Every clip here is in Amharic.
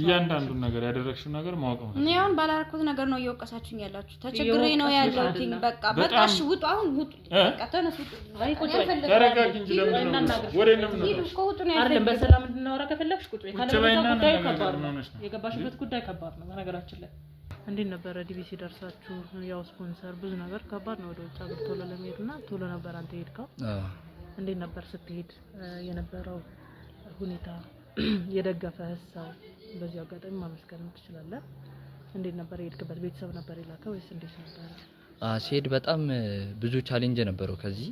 እያንዳንዱን ነገር ያደረግሽው ነገር ማወቅ ነው። እኔ አሁን ባላረኩት ነገር ነው እየወቀሳችሁኝ ያላችሁ። ተቸግሬ ነው ያለሁት። በቃ እሺ ውጡ፣ አሁን ውጡ። በቃ ተነሱ። አይ ቁጭ በይ ተረጋጊ እንጂ ለምን ነው ወሬ ነው አይደለም። በሰላም እንድናወራ ከፈለግሽ ቁጭ በይ። ጉዳይ ከባድ ነው። የገባሽበት ጉዳይ ከባድ ነው። በነገራችን ላይ እንዴት ነበር ዲቪሲ ደርሳችሁ? ያው ስፖንሰር ብዙ ነገር ከባድ ነው። ወደ ውጭ ሀገር ቶሎ ለመሄድና ቶሎ ነበር አንተ ሄድከው። እንዴት ነበር ስትሄድ የነበረው ሁኔታ? የደገፈ ሰው በዚህ አጋጣሚ ማመስገን ትችላለህ? እንዴት ነበር የሄድክበት? ቤተሰብ ነበር የላከው ወይስ እንዴት ነበር? ሲሄድ በጣም ብዙ ቻሌንጅ ነበረው። ከዚህ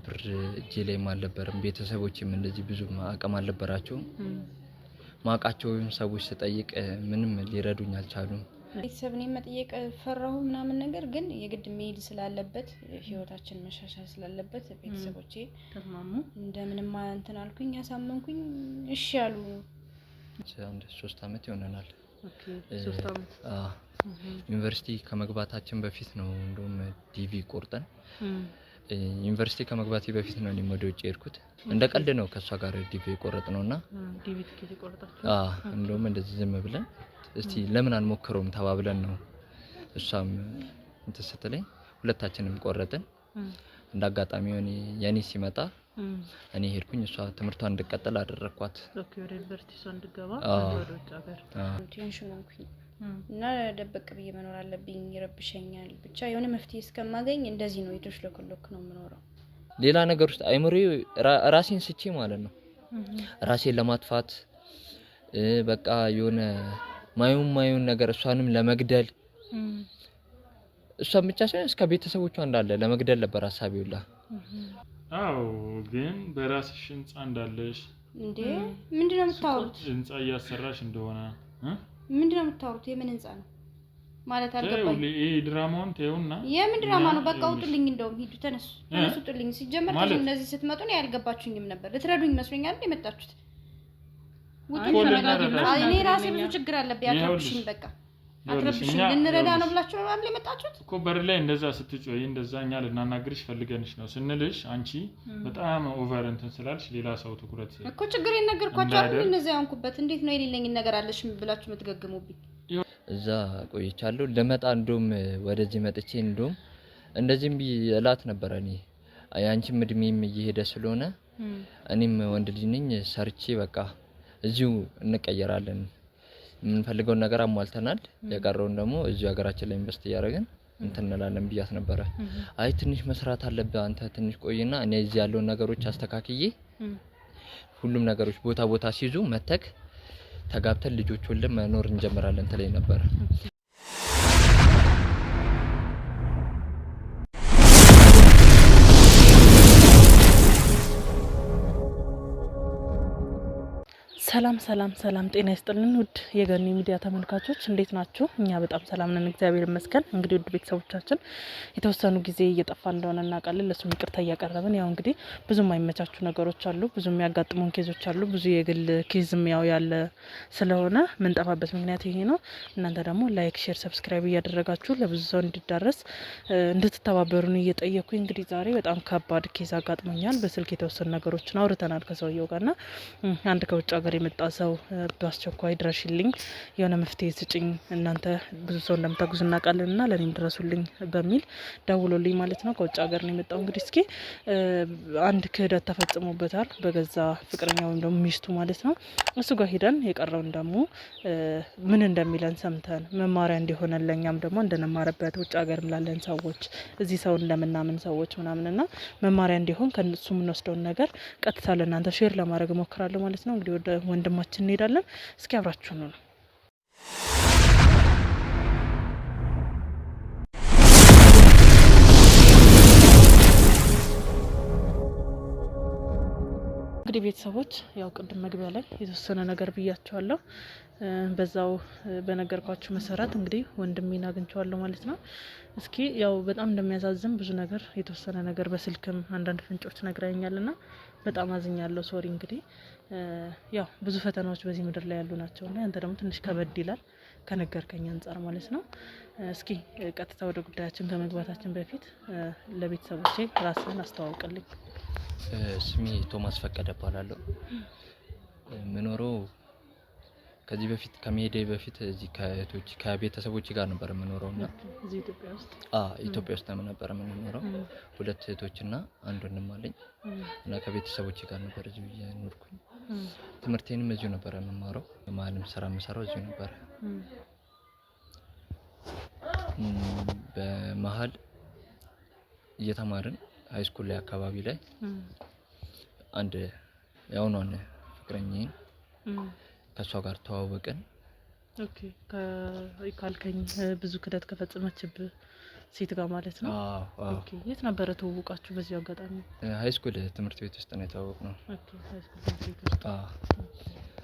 ብር እጄ ላይ አልነበረም። ቤተሰቦችም እንደዚህ ብዙ አቅም አልነበራቸውም። ማቃቸውም ሰዎች ስጠይቅ ምንም ሊረዱኝ አልቻሉም። ቤተሰብን መጠየቅ ፈራሁ ምናምን ነገር ግን የግድ መሄድ ስላለበት ህይወታችን መሻሻል ስላለበት ቤተሰቦቼ ተስማሙ። እንደምንም እንትን አልኩኝ፣ ያሳመንኩኝ። እሺ አሉ። አንድ 3 አመት ይሆነናል። ኦኬ 3 አመት። ዩኒቨርሲቲ ከመግባታችን በፊት ነው እንደውም ዲቪ ቆርጠን ዩኒቨርሲቲ ከመግባቴ በፊት ነው እኔም ወደ ውጭ ሄድኩት። እንደ ቀልድ ነው ከሷ ጋር ዲቪ ቆረጥነውና ዲቪ ትኬት ቆረጣችሁ? እንደውም እንደዚህ ዝም ብለን እስቲ ለምን አንሞክረውም ተባብለን ነው። እሷም እንትን ስትለኝ ሁለታችንም ቆረጥን። እንዳጋጣሚ የኔ ሲመጣ እኔ ሄድኩኝ፣ እሷ ትምህርቷን እንድትቀጥል አደረኳት። ኦኬ ወደ ዩኒቨርሲቲ እሷ እንድትገባ ወደ ውጭ ሀገር ቴንሽን ሆንኩኝ እና ደበቅ ብዬ መኖር አለብኝ። ይረብሸኛል። ብቻ የሆነ መፍትሄ እስከማገኝ እንደዚህ ነው የተሽለከለኩ ነው የምኖረው። ሌላ ነገር ውስጥ አይምሮዬ ራሴን ስቼ ማለት ነው ራሴን ለማጥፋት በቃ የሆነ ማዩን ነገር እሷንም ለመግደል እሷን ብቻ ሳይሆን እስከ ቤተሰቦቿ እንዳለ ለመግደል ነበር ሐሳቤውላ። አዎ ግን በራስሽ ህንጻ እንዳለሽ እንዴ ምንድነው የምታወሩት? ህንጻ እያሰራሽ እንደሆነ ምንድነው የምታወሩት? የምን ህንጻ ነው ማለት አልገባኝ። ይሄ ድራማውን ተይውና የምን ድራማ ነው? በቃ ውጡልኝ። እንደውም ሂዱ፣ ተነሱ ውጡልኝ። ሲጀመር እነዚህ ስትመጡ ነው ያልገባችሁኝም ነበር። ልትረዱኝ መስሎኛል እንዴ መጣችሁት? ውጡልኝ። እኔ ራሴ ብዙ ችግር አለብኝ። አትረብሽኝ። በቃ አትረብሽኝ። ልንረዳ ነው ብላችሁ ነው አይደል የመጣችሁት? እኮ በር ላይ እንደዛ ስትጮይ እንደዛ እኛ ልናናግርሽ ፈልገንሽ ነው ስንልሽ አንቺ በጣም ኦቨር እንትን ስላልሽ ሌላ ሰው ትኩረት እኮ ችግር የነገርኳችሁ አይደል? እነዛ ያንኩበት እንዴት ነው የሌለኝ ነገር አለሽ ብላችሁ የምትገግሙብኝ? እዛ ቆይቻለሁ። ለመጣ እንደውም ወደዚህ መጥቼ እንደውም እንደዚህም ቢላት ነበር። እኔ ያንቺም እድሜም እየሄደ ስለሆነ እኔም ወንድ ልጅ ነኝ፣ ሰርቼ በቃ እዚሁ እንቀየራለን፣ የምንፈልገውን ነገር አሟልተናል፣ የቀረውን ደግሞ እዚሁ ሀገራችን ላይ ኢንቨስት እያደረግን እንትን እንላለን ብያት ነበረ። አይ ትንሽ መስራት አለብህ አንተ ትንሽ ቆይና እኔ እዚህ ያለውን ነገሮች አስተካክዬ ሁሉም ነገሮች ቦታ ሲይዙ መተክ ተጋብተን ልጆች ወልደን መኖር እንጀምራለን ተለይ ነበር። ሰላም ጤና ይስጥልን ውድ የገኒ ሚዲያ ተመልካቾች እንዴት ናችሁ? እኛ በጣም ሰላም ነን፣ እግዚአብሔር ይመስገን። እንግዲህ ውድ ቤተሰቦቻችን የተወሰኑ ጊዜ እየጠፋ እንደሆነ እናውቃለን። ለሱም ይቅርታ እያቀረብን ያው እንግዲህ ብዙ የማይመቻቹ ነገሮች አሉ፣ ብዙ የሚያጋጥሙን ኬዞች አሉ፣ ብዙ የግል ኬዝም ያው ያለ ስለሆነ ምንጠፋበት ምክንያት ይሄ ነው። እናንተ ደግሞ ላይክ፣ ሼር፣ ሰብስክራይብ እያደረጋችሁ ለብዙ ሰው እንዲዳረስ እንድትተባበሩን እየጠየኩኝ እንግዲህ ዛሬ በጣም ከባድ ኬዝ አጋጥሞኛል። በስልክ የተወሰኑ ነገሮችን አውርተናል ከሰውየው ጋርና አንድ ከውጭ ሀገር የመጣ ሰው በአስቸኳይ ድረሽልኝ የሆነ መፍትሄ ስጭኝ፣ እናንተ ብዙ ሰው እንደምታጉዝ እናውቃለንና ለኔም ድረሱልኝ በሚል ደውሎልኝ ማለት ነው። ከውጭ ሀገር ነው የመጣው። እንግዲህ እስኪ አንድ ክህደት ተፈጽሞበታል በገዛ ፍቅረኛ ወይም ደግሞ ሚስቱ ማለት ነው። እሱ ጋር ሄደን የቀረውን ደግሞ ምን እንደሚለን ሰምተን መማሪያ እንዲሆነን ለኛም ደግሞ እንደነማረበት ውጭ ሀገር ላለን ሰዎች እዚህ ሰው እንደምናምን ሰዎች ምናምንና መማሪያ እንዲሆን ከነሱ የምንወስደውን ነገር ቀጥታ ለእናንተ ሼር ለማድረግ እሞክራለሁ ማለት ነው። እንግዲህ ወደ ወንድማችን እንሄዳለን። እስኪ አብራችሁ ነው። እንግዲህ ቤተሰቦች ያው ቅድም መግቢያ ላይ የተወሰነ ነገር ብያቸዋለሁ። በዛው በነገርኳችሁ መሰረት እንግዲህ ወንድሜን አግኝቼዋለሁ ማለት ነው። እስኪ ያው በጣም እንደሚያሳዝን ብዙ ነገር የተወሰነ ነገር በስልክም አንዳንድ ፍንጮች ነግራኛልና በጣም አዝኛለሁ። ሶሪ እንግዲህ ያው ብዙ ፈተናዎች በዚህ ምድር ላይ ያሉ ናቸውና አንተ ደግሞ ትንሽ ከበድ ይላል ከነገርከኝ አንፃር ማለት ነው። እስኪ ቀጥታ ወደ ጉዳያችን ከመግባታችን በፊት ለቤተሰቦቼ ራስህን አስተዋውቅልኝ። ስሜ ቶማስ ፈቀደ እባላለሁ። ምኖረው ከዚህ በፊት ከመሄዴ በፊት እዚህ ከቤተሰቦች ጋር ነበር የምኖረውና እዚህ ኢትዮጵያ ውስጥ ኢትዮጵያ ውስጥ ነበር የምኖረው። 2 እህቶችና 1 ወንድም አለኝ እና ከቤተሰቦች ጋር ነበር እዚህ የኖርኩኝ። ትምህርቴንም እዚሁ ነበር የምማረው። ማንም ስራ የምሰራው እዚሁ ነበር። በመሃል እየተማርን ሃይ ስኩል ላይ አካባቢ ላይ አንድ ያውኗን ፍቅረኛዬን ከሷ ጋር ተዋወቅን። ኦኬ ካልከኝ ብዙ ክደት ከፈጸመችብህ ሴት ጋር ማለት ነው? ኦኬ የት ነበረ ተዋወቃችሁ? በዚህ አጋጣሚ ሃይ ስኩል ትምህርት ቤት ውስጥ ነው የተዋወቅነው። ኦኬ ሃይ ስኩል ትምህርት ቤት ውስጥ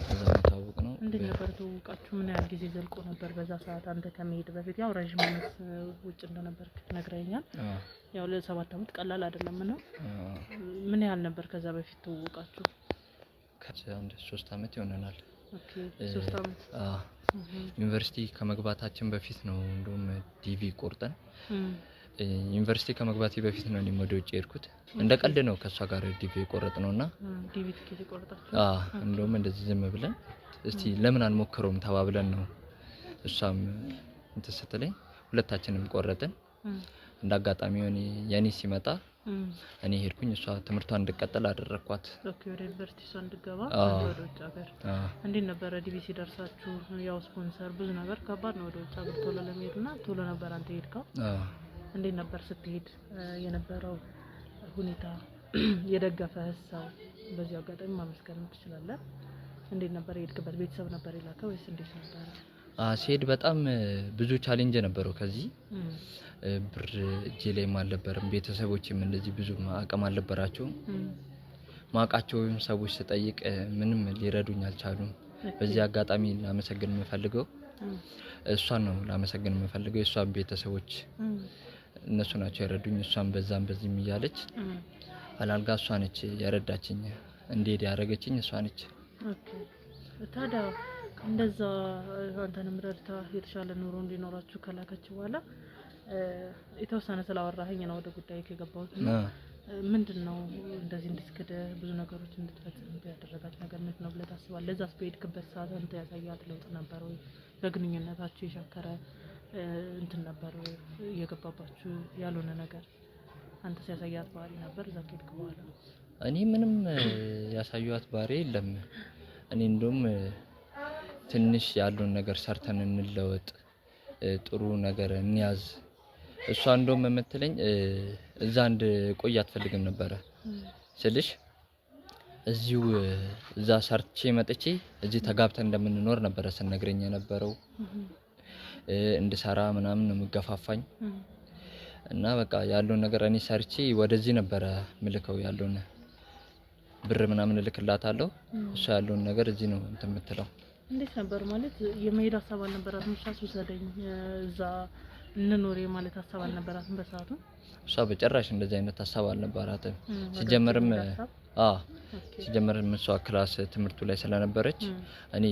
እዛ ነው የተዋወቅነው። እንዴት ነበር ተዋወቃችሁ? ምን ያህል ጊዜ ዘልቆ ነበር? በዛ ሰዓት አንተ ከመሄድ በፊት ያው ረጅም ዓመት ውጭ እንደነበርክ ነግረኛል። ያው ለ7 ዓመት ቀላል አይደለም ነው። ምን ያህል ነበር ከዛ በፊት ተዋወቃችሁ? ከአንድ 3 ዓመት ይሆነናል። ኦኬ 3 ዓመት። ዩኒቨርሲቲ ከመግባታችን በፊት ነው እንደውም ዲቪ ቆርጠን ዩኒቨርሲቲ ከመግባቴ በፊት ነው እኔም ወደ ውጭ ሄድኩት። እንደ ቀልድ ነው ከሷ ጋር ዲቪ የቆረጥነውና ዲቪ ትኬት የቆረጣችሁ? እንደውም እንደዚህ ዝም ብለን እስቲ ለምን አንሞክረውም ተባብለን ነው። እሷም እንትን ስትለኝ ሁለታችንም ቆረጥን። እንደ አጋጣሚ የኔ ሲመጣ እኔ ሄድኩኝ። እሷ ትምህርቷን እንድትቀጥል አደረኳት። ኦኬ ወደ ዩኒቨርሲቲ እሷ እንድትገባ ወደ ውጭ ሀገር። እንዴት ነበረ ዲቪ ሲደርሳችሁ? ያው ስፖንሰር ብዙ ነገር ከባድ ነው ወደ ውጭ ሀገር ቶሎ ለመሄድና ቶሎ ነበር አንተ ሄድከው። እንዴት ነበር ስትሄድ የነበረው ሁኔታ? የደገፈህ ሰው በዚህ አጋጣሚ ማመስገን ትችላለህ? እንዴት ነበር የሄድክበት? ቤተሰብ ነበር የላከው ወይስ እንዴት ነበር? ሲሄድ በጣም ብዙ ቻሌንጅ ነበረው። ከዚህ ብር እጄ ላይም አልነበረም። ቤተሰቦችም እንደዚህ ብዙ አቅም አልነበራቸውም። ማውቃቸውን ሰዎች ስጠይቅ ምንም ሊረዱኝ አልቻሉም። በዚህ አጋጣሚ ላመሰግን የምፈልገው እሷን ነው። ላመሰግን የምፈልገው የእሷን ቤተሰቦች እነሱ ናቸው የረዱኝ። እሷን በዛም በዚህም እያለች አላልጋ እሷ ነች የረዳችኝ። እንዴት ያደረገችኝ እሷ ነች። ኦኬ ታዲያ እንደዛ አንተንም ረድታ የተሻለ ኑሮ እንዲኖራችሁ ከላከች በኋላ የተወሰነ ስላወራኸኝ ነው ወደ ጉዳይ ከገባሁት። ምንድነው እንደዚህ እንድትክድ ብዙ ነገሮች እንድትፈጽም ያደረጋች ነገር ምንድነው ብለህ ታስባለህ? ለዛስ በሄድክበት ሰዓት አንተ ያሳያት ለውጥ ነበር ወይ? በግንኙነታችሁ የሻከረ እንትን ነበር ወይ? እየገባባችሁ ያልሆነ ነገር አንተ ያሳያት ባህሪ ነበር እዛ ከሄድክ በኋላ? እኔ ምንም ያሳዩት ባህሪ የለም። እኔ እንደውም ትንሽ ያለውን ነገር ሰርተን እንለወጥ፣ ጥሩ ነገር እንያዝ። እሷ እንደውም የምትለኝ እዛ አንድ ቆይ አትፈልግም ነበር ስልሽ እዚሁ እዛ ሰርቼ መጥቼ እዚህ ተጋብተን እንደምንኖር ነበር ስነግረኝ የነበረው። እንድሰራ ምናምን ነው የምገፋፋኝ እና በቃ ያለውን ነገር እኔ ሰርቼ ወደዚህ ነበር ምልከው። ያለውን ብር ምናምን እልክላታለሁ። እሷ ያለውን ነገር እዚህ ነው እንትን የምትለው። እንዴት ነበር ማለት የመሄድ ሀሳብ አልነበራትም? እሷስ ውሰደኝ እዛ እንኖር ማለት ሀሳብ አልነበራትም በሰዓቱ? እሷ በጭራሽ እንደዚህ አይነት ሀሳብ አልነበራትም። ሲጀመርም እሷ ክላስ ትምህርቱ ላይ ስለነበረች እኔ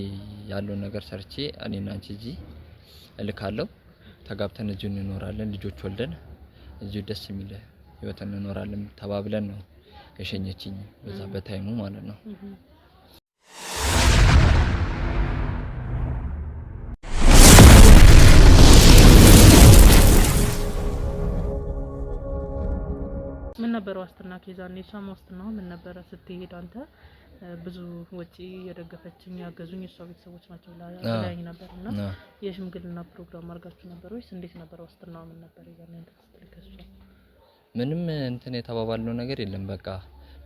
ያለውን ነገር ሰርቼ እኔና አንቺ እዚህ እልካለሁ፣ ተጋብተን እዚሁ እንኖራለን፣ ልጆች ወልደን እዚሁ ደስ የሚል ህይወት እንኖራለን ተባብለን ነው የሸኘችኝ በዛ በታይሙ ማለት ነው። ምን ነበር ዋስትና ከዛኔ? እሷም ዋስትናው ምን ነበር? ስትሄድ አንተ ብዙ ወጪ የደገፈችኝ ያገዙኝ እሷ ቤተሰቦች ናቸው ላይ ነበርና የሽምግልና ፕሮግራም አድርጋችሁ ነበር ወይስ እንዴት ነበር? ዋስትናው ምን ነበር? ይዛኔ አንተ ስትልከሱ ምንም እንትን የተባባልነው ነገር የለም። በቃ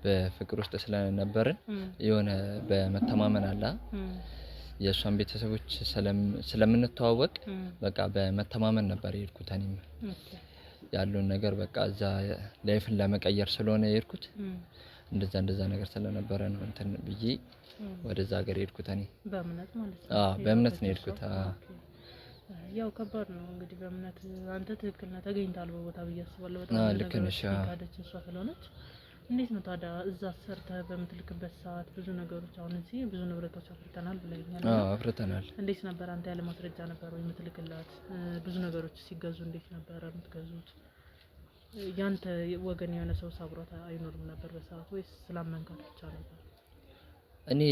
በፍቅር ውስጥ ስለነበርን የሆነ በመተማመን አለ የእሷን ቤተሰቦች ስለምንተዋወቅ በቃ በመተማመን ነበር የሄድኩት። እኔም ያለውን ነገር በቃ እዛ ላይፍን ለመቀየር ስለሆነ የሄድኩት እንደዛ ነገር ስለነበረ ነው እንትን ብዬ ወደዛ ሀገር የሄድኩት። እኔ በእምነት ማለት ነው? በእምነት ነው የሄድኩት። ያው ከባድ ነው እንግዲህ በእምነት አንተ ትክክል ነህ ተገኝታል በቦታ ብዬ አስባለሁ። በጣም ልክ ነሽ። ካደች እሷ ስለሆነች እንዴት ነው ታዲያ እዛ ሰርተህ በምትልክበት ሰዓት ብዙ ነገሮች አሁን እዚህ ብዙ ንብረቶች አፍርተናል ብለኛል። አፍርተናል። እንዴት ነበር አንተ ያለ ማስረጃ ነበር ወይ የምትልክላት? ብዙ ነገሮች ሲገዙ እንዴት ነበር የምትገዙት? ያንተ ወገን የሆነ ሰው ሳብሯት አይኖርም ነበር በሰዓቱ ወይስ ስላመንካት ብቻ ነበር? እኔ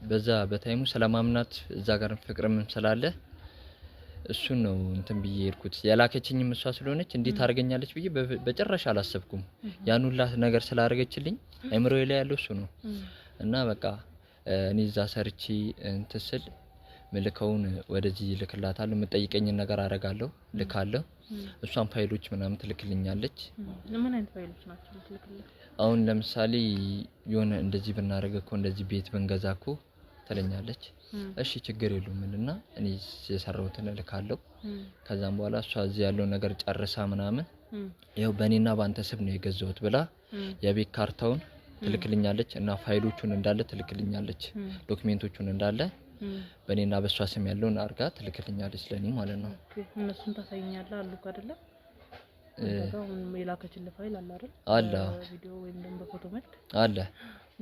በዛ በታይሙ ሰላማምናት እዛ ጋር ፍቅርም ስላለ እሱን ነው እንትን ብዬ ሄድኩት። ያላከችኝም እሷ ስለሆነች እንዴት አድርገኛለች ብዬ በጭራሽ አላሰብኩም። ያን ሁላ ነገር ስላደረገችልኝ አይምሮዬ ላይ ያለው እሱ ነው እና በቃ እኔ እዛ ሰርቼ እንትን ስል ምልከውን ወደዚህ ልክላታለሁ። የምጠይቀኝን ነገር አደርጋለሁ፣ ልካለሁ። እሷን ፋይሎች ምናምን ትልክልኛለች። ምን አይነት ፋይሎች ናቸው ትልክልኝ? አሁን ለምሳሌ የሆነ እንደዚህ ብናደርግ እኮ እንደዚህ ቤት ብንገዛ እኮ ትለኛለች። እሺ ችግር የለውም እና እኔ የሰራሁትን እልካለሁ። ከዛም በኋላ እሷ እዚህ ያለው ነገር ጨርሳ ምናምን ያው በእኔና ባንተ ስም ነው የገዛሁት ብላ የቤት ካርታውን ትልክልኛለች እና ፋይሎቹን እንዳለ ትልክልኛለች። ዶክመንቶቹን እንዳለ በእኔና በሷ ስም ያለውን አርጋ ትልክልኛለች ለኔ ማለት ነው። እነሱን ታሳይኛለህ አሉ አይደለ? አሁን የላከችልህ ፋይል አለ አይደል? አለ ቪዲዮ ወይም ደግሞ በፎቶ መልክ አለ።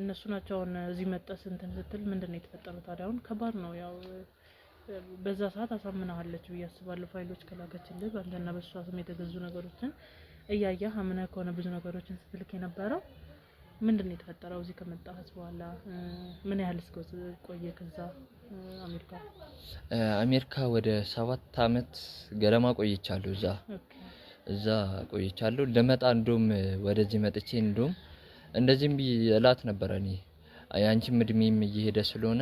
እነሱ ናቸው አሁን እዚህ መጣስ እንትን ስትል ምንድነው የተፈጠረው ታዲያ? አሁን ከባድ ነው ያው በዛ ሰዓት አሳምናለች ብዬ አስባለሁ። ፋይሎች ከላከችልህ ባንተና በሷ ስም የተገዙ ነገሮችን እያየህ አምነህ ከሆነ ብዙ ነገሮችን ስትልክ የነበረው ምንድነው የተፈጠረው? እዚህ ከመጣስ በኋላ ምን ያህል ቆየ? ከዛ አሜሪካ ወደ 7 አመት ገለማ ቆይቻለሁ። እዛ ቆይቻለሁ። ለመጣ እንደውም ወደዚህ መጥቼ እንደውም እንደዚህም ቢላት ነበር እኔ ያንቺም እድሜም እየሄደ ስለሆነ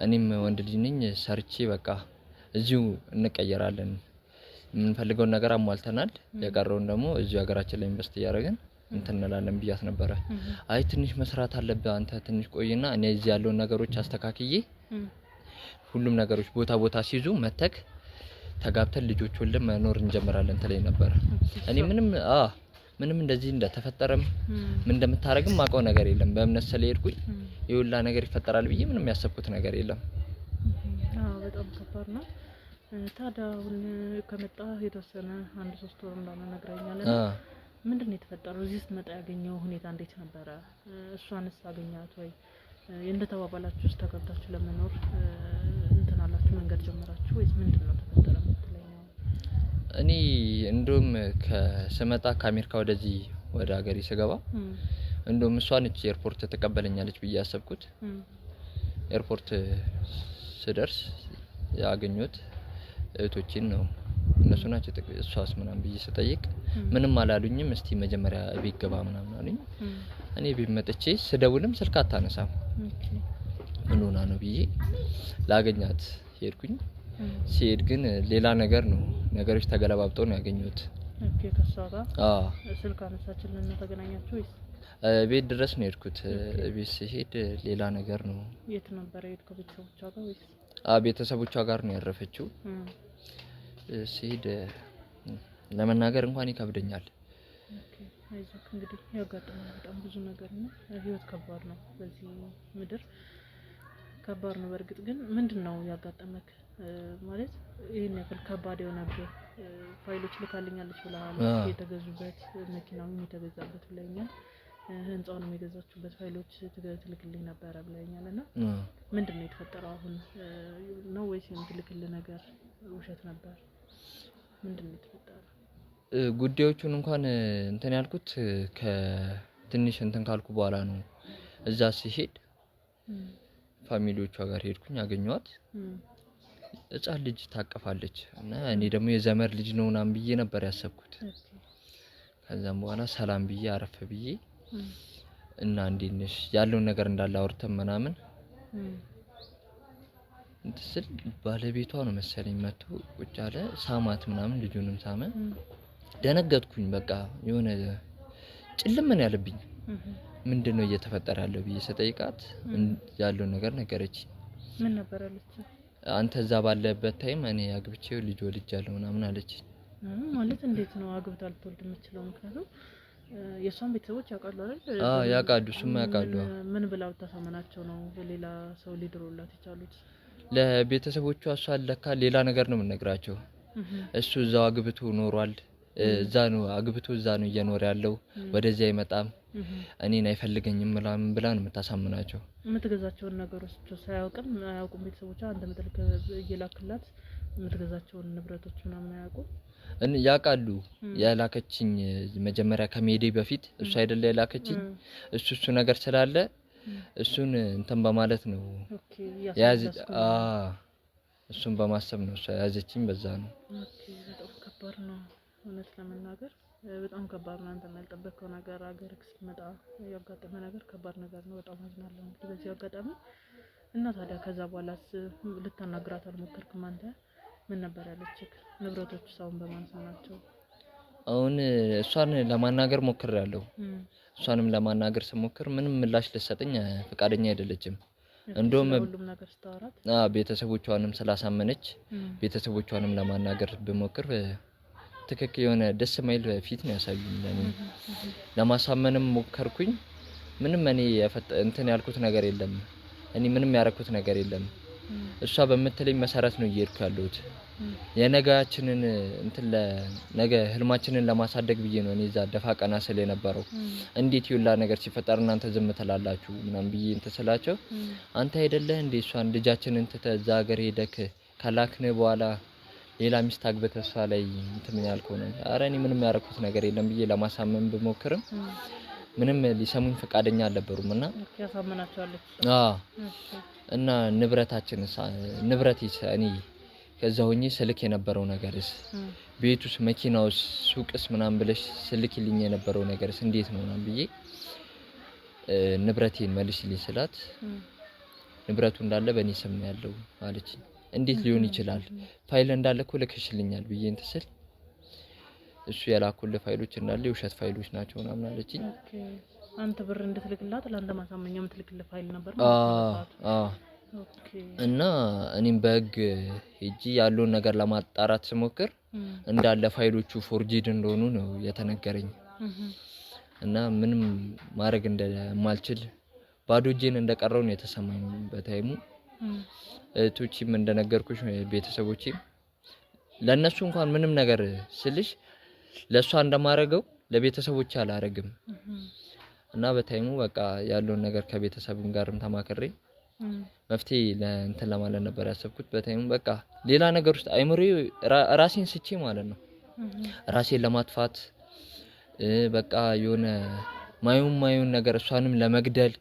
እኔም ወንድ ልጅ ነኝ ሰርቼ በቃ እዚሁ እንቀየራለን፣ የምንፈልገውን ነገር አሟልተናል፣ የቀረውን ደግሞ እዚሁ ሀገራችን ላይ ኢንቨስት እያደረግን እንትን እንላለን ብያት ነበረ። አይ ትንሽ መስራት አለብህ አንተ ትንሽ ቆይና እኔ እዚህ ያለውን ነገሮች አስተካክዬ ሁሉም ነገሮች ቦታ ሲይዙ መተክ ተጋብተን ልጆች ወልደን መኖር እንጀምራለን ተለይ ነበር። እኔ ምንም እንደዚህ እንደተፈጠረም ምን እንደምታረግም ማቀው ነገር የለም። በእምነት ስለሄድኩኝ ይውላ ነገር ይፈጠራል ብዬ ምንም ያሰብኩት ነገር የለም። በጣም ከባድ ነው። ታዲያ አሁን ከመጣ የተወሰነ 1-3 ወር እንዳለ ነግረኛለህ። ምንድነው የተፈጠረው? እዚህ ስትመጣ ያገኘው ሁኔታ እንዴት ነበረ? እሷንስ አገኛት ወይ? እንደተባባላችሁ ተጋብታችሁ ለመኖር እንትን አላችሁ መንገድ ጀመራችሁ ወይስ ምንድነው ተፈጠረ የምትለኛው? እኔ እንደውም ከስመጣ ከአሜሪካ ወደዚህ ወደ ሀገሬ ስገባ እንደውም እሷ ነች ኤርፖርት ተቀበለኛለች ብዬ ያሰብኩት። ኤርፖርት ስደርስ ያገኙት እህቶችን ነው። እነሱ ናቸው እሷስ ምናምን ብዬ ስጠይቅ ምንም አላሉኝም። እስቲ መጀመሪያ ቤት ገባ ምናምን አሉኝ። እኔ ቤት መጥቼ ስደውልም ስልክ አታነሳም። ምን ሆና ነው ብዬ ላገኛት ሄድኩኝ። ሲሄድ ግን ሌላ ነገር ነው፣ ነገሮች ተገለባብጠው ነው ያገኙት። ኦኬ ከሷጋ ስልክ አነሳችልና ተገናኛችሁ ወይስ? ቤት ድረስ ነው የሄድኩት። ቤት ሲሄድ ሌላ ነገር ነው። የት ነበር የሄድከው? ቤተሰቦቿ ጋር ወይስ? ቤተሰቦቿ ጋር ነው ያረፈችው። ሲሄድ ለመናገር እንኳን ይከብደኛል። ኦኬ አይዞህ እንግዲህ ያጋጥማል በጣም ብዙ ነገር ነው። ህይወት ከባድ ነው፣ በዚህ ምድር ከባድ ነው። በእርግጥ ግን ምንድነው ያጋጠመክ? ማለት ይሄን ያክል ከባድ የሆነብህ ፋይሎች ልካልኛለች ብለሃል። የተገዙበት መኪናው የተገዛበት ብለኛል፣ ህንጻውን የገዛችሁበት ፋይሎች ትልክልኝ ነበር ብለኛልና ምንድነው የተፈጠረው? አሁን ነው ወይስ የምትልክልህ ነገር ውሸት ነበር? ምንድነው የተፈጠረው? ጉዳዮቹን እንኳን እንትን ያልኩት ከትንሽ እንትን ካልኩ በኋላ ነው። እዛ ሲሄድ ፋሚሊዎቿ ጋር ሄድኩኝ፣ አገኘኋት። ህጻን ልጅ ታቀፋለች እና እኔ ደግሞ የዘመር ልጅ ነው ምናምን ብዬ ነበር ያሰብኩት። ከዛም በኋላ ሰላም ብዬ አረፈ ብዬ እና እንዴት ነሽ ያለውን ነገር እንዳለ አውርተን ምናምን እንትን ባለቤቷ ነው መሰለኝ መጥቶ ቁጭ አለ፣ ሳማት ምናምን፣ ልጁንም ሳመ። ደነገጥኩኝ። በቃ የሆነ ጭልም ምን ያለብኝ ምንድነው እየተፈጠረ ያለው ብዬ ስጠይቃት ያለውን ነገር ነገረች። ምን ነበር አለች? አንተ እዛ ባለበት ታይም እኔ አግብቼው ልጅ ወልጃለሁ ምናምን አለች። ማለት እንዴት ነው አግብታ ልትወልድ የምትችለው? ምክንያቱም የሷን ቤተሰቦች ያውቃሉ አይደል? ያውቃሉ፣ እሱማ ያውቃሉ። ምን ብላው ታሳመናቸው ነው ሌላ ሰው ሊድሮላት ይቻሉት? ለቤተሰቦቿ እሷ ለካ ሌላ ነገር ነው የምነግራቸው። እሱ እዛው አግብቶ ኖሯል፣ እዛ ነው አግብቶ እዛ ነው እየኖረ ያለው፣ ወደዚያ አይመጣም፣ እኔን አይፈልገኝም ምናምን ብላ ነው የምታሳምናቸው። የምትገዛቸውን ነገሮች ሳያውቅም አያውቁም ቤተሰቦቿ እንደምትልክ እየላክላት የምትገዛቸውን ንብረቶች ምናምን አያውቁም? ያውቃሉ። ያላከችኝ መጀመሪያ ከመሄዴ በፊት እሱ አይደለ ያላከችኝ። እሱ ነገር ስላለ እሱን እንትን በማለት ነው ኦኬ ያዝ እሱን በማሰብ ነው ያዘችኝ በዛ ነው ኦኬ በጣም ከባድ ነው እውነት ለመናገር በጣም ከባድ ነው አንተ ያልጠበቀው ነገር አገርክ ስትመጣ ያጋጠመ ነገር ከባድ ነገር ነው በጣም አዝናለሁ እንግዲህ በዚህ አጋጣሚ እና ታዲያ ከዛ በኋላስ ልታናግራት አልሞከርክም አንተ ምን ነበር ያለችክ ንብረቶች ሳውን በማንሳናቸው አሁን እሷን ለማናገር ሞክሬያለሁ እሷንም ለማናገር ስሞክር ምንም ምላሽ ልትሰጠኝ ፈቃደኛ አይደለችም እንደውም ሁሉም ነገር ስታወራት ቤተሰቦቿንም ስላሳመነች ቤተሰቦቿንም ለማናገር በሞክር ትክክል የሆነ ደስ ማይል ፊት ነው ያሳዩኝ ለኔ ለማሳመንም ሞከርኩኝ ምንም እኔ እንትን ያልኩት ነገር የለም እኔ ምንም ያረኩት ነገር የለም እሷ በመተለኝ መሰረት ነው እየሄድኩ ያለሁት የነጋችንን እንትን ለነገ ህልማችንን ለማሳደግ ብዬ ነው እኔ እዛ ደፋ ቀና ስለ የነበረው እንዴት ይውላ ነገር ሲፈጠር እናንተ ዝም ተላላችሁ ምናምን ብዬ እንትን ስላቸው አንተ አይደለህ እንዴ እሷን ልጃችንን ተዛ ሀገር ሄደክ ከላክነ በኋላ ሌላ ሚስት አግብተህ እሷ ላይ እንትን ያልከው ነው ኧረ እኔ ምንም ያረኩት ነገር የለም ብዬ ለማሳመን ብሞክርም ምንም ሊሰሙኝ ፈቃደኛ አልነበሩምና ያሳመናቸዋለች እና ንብረቴስ እኔ ከዛ ሆኜ ስልክ የነበረው ነገርስ ቤቱስ መኪናውስ ሱቅስ ምናምን ብለሽ ስልክልኝ የነበረው ነገርስ እንዴት ነው ምናምን ብዬ ንብረቴን መልሽልኝ ስላት ንብረቱ እንዳለ በእኔ ስም ነው ያለው አለች እንዴት ሊሆን ይችላል ፋይል እንዳለ እኮ ልከሽልኛል ብዬ እንትን ስል እሱ ያላኩልህ ፋይሎች እንዳለ የውሸት ፋይሎች ናቸው ምናምን አለችኝ ኦኬ አንተ ብር እንድትልክላት ለአንተ ማሳመኛም ትልክልህ ፋይል ነበር ኦኬ እና እኔም በህግ ሄጂ ያለውን ነገር ለማጣራት ስሞክር እንዳለ ፋይሎቹ ፎርጂድ እንደሆኑ ነው የተነገረኝ እና ምንም ማድረግ እንደማልችል ባዶ እጄን እንደቀረው ነው የተሰማኝ በታይሙ እቶችም እንደነገርኩሽ ቤተሰቦቼም ለነሱ እንኳን ምንም ነገር ስልሽ ለሷ እንደማረገው ለቤተሰቦቼ አላረግም እና በታይሙ በቃ ያለውን ነገር ከቤተሰብም ጋርም ተማከሬ መፍትሄ ለእንትን ለማለት ነበር ያሰብኩት በታይሙ በቃ ሌላ ነገር ውስጥ አይምሬ ራሴን ስቼ ማለት ነው ራሴን ለማጥፋት በቃ የሆነ ማዩን ነገር እሷንም ለመግደል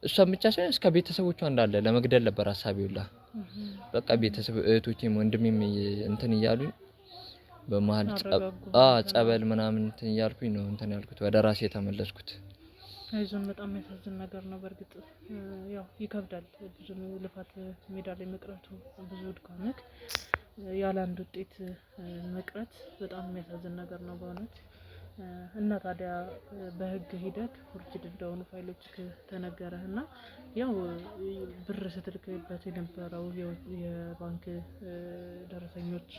እሷን ብቻ ሳይሆን እስከ ቤተሰቦቿ እንዳለ ለመግደል ነበር ሐሳቤውላ በቃ ቤተሰብ እህቶቼም ወንድሜም እንትን እያሉኝ በመሃል ጸበል ምናምን እንትን እያልኩኝ ነው እንትን ያልኩት ወደ ራሴ ተመለስኩት አይዞን በጣም የሚያሳዝን ነገር ነው በርግጥ ያው ይከብዳል ብዙ ልፋት ሜዳ ላይ መቅረቱ ብዙ ድካምክ ያለ አንድ ውጤት መቅረት በጣም የሚያሳዝን ነገር ነው በእውነት እና ታዲያ በህግ ሂደት ፎርጅድ እንደሆኑ ፋይሎች ተነገረህና ያው ብር ስትልክበት የነበረው የባንክ ደረሰኞች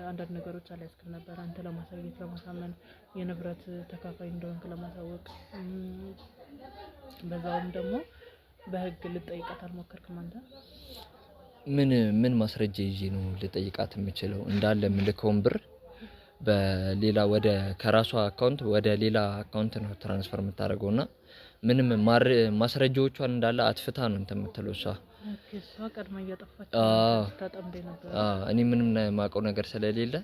አንዳንድ ነገሮች አልያዝክም ነበር አንተ ለማሳየት ለማሳመን የንብረት ተካፋይ እንደሆንክ ለማሳወቅ በዛውም ደግሞ በህግ ልጠይቃት አልሞከርክም አንተ ምን ማስረጃ ይዤ ነው ልጠይቃት የምችለው እንዳለ ምልከውን ብር በሌላ ወደ ከራሷ አካውንት ወደ ሌላ አካውንት ነው ትራንስፈር የምታደርገውና ምንም ማስረጃዎቿን እንዳለ አጥፍታ ነው እንተምትለው እሷ እሷ ቀድማ እያጠፋች ታጠምደ ነበር እኔ ምንም ማቀው ነገር ስለሌለ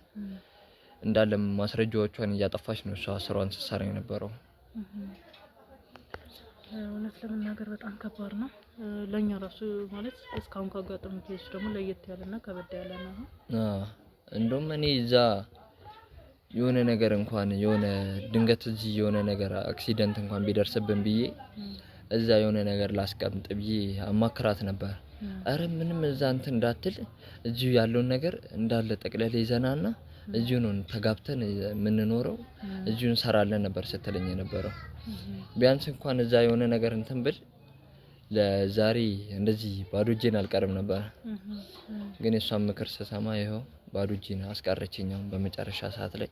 እንዳለ ማስረጃዎቿን እያጠፋች ነው እሷ ስራዋን ስትሰራ የነበረው እውነት ለመናገር በጣም ከባድ ነው ለኛ ራሱ ማለት እስካሁን ካጋጠመው ኬስ ደግሞ ለየት ያለና ከበድ ያለ ነው እንደውም እኔ እዛ የሆነ ነገር እንኳን የሆነ ድንገት እዚህ የሆነ ነገር አክሲደንት እንኳን ቢደርስብን ብዬ እዛ የሆነ ነገር ላስቀምጥ ብዬ አማክራት ነበር አረ ምንም እዛ እንትን እንዳትል እዚሁ ያለውን ነገር እንዳለ ጠቅለለ ይዘናና እዚሁ ነው ተጋብተን የምንኖረው እዚሁ እንሰራለን ነበር ስትለኝ የነበረው ቢያንስ እንኳን እዛ የሆነ ነገር እንትን ብል ለዛሬ እንደዚህ ባዶ እጄን አልቀርም ነበር ግን እሷን ምክር ስሰማ ይሄው ባዶ እጄን አስቀረችኝ በመጨረሻ ሰዓት ላይ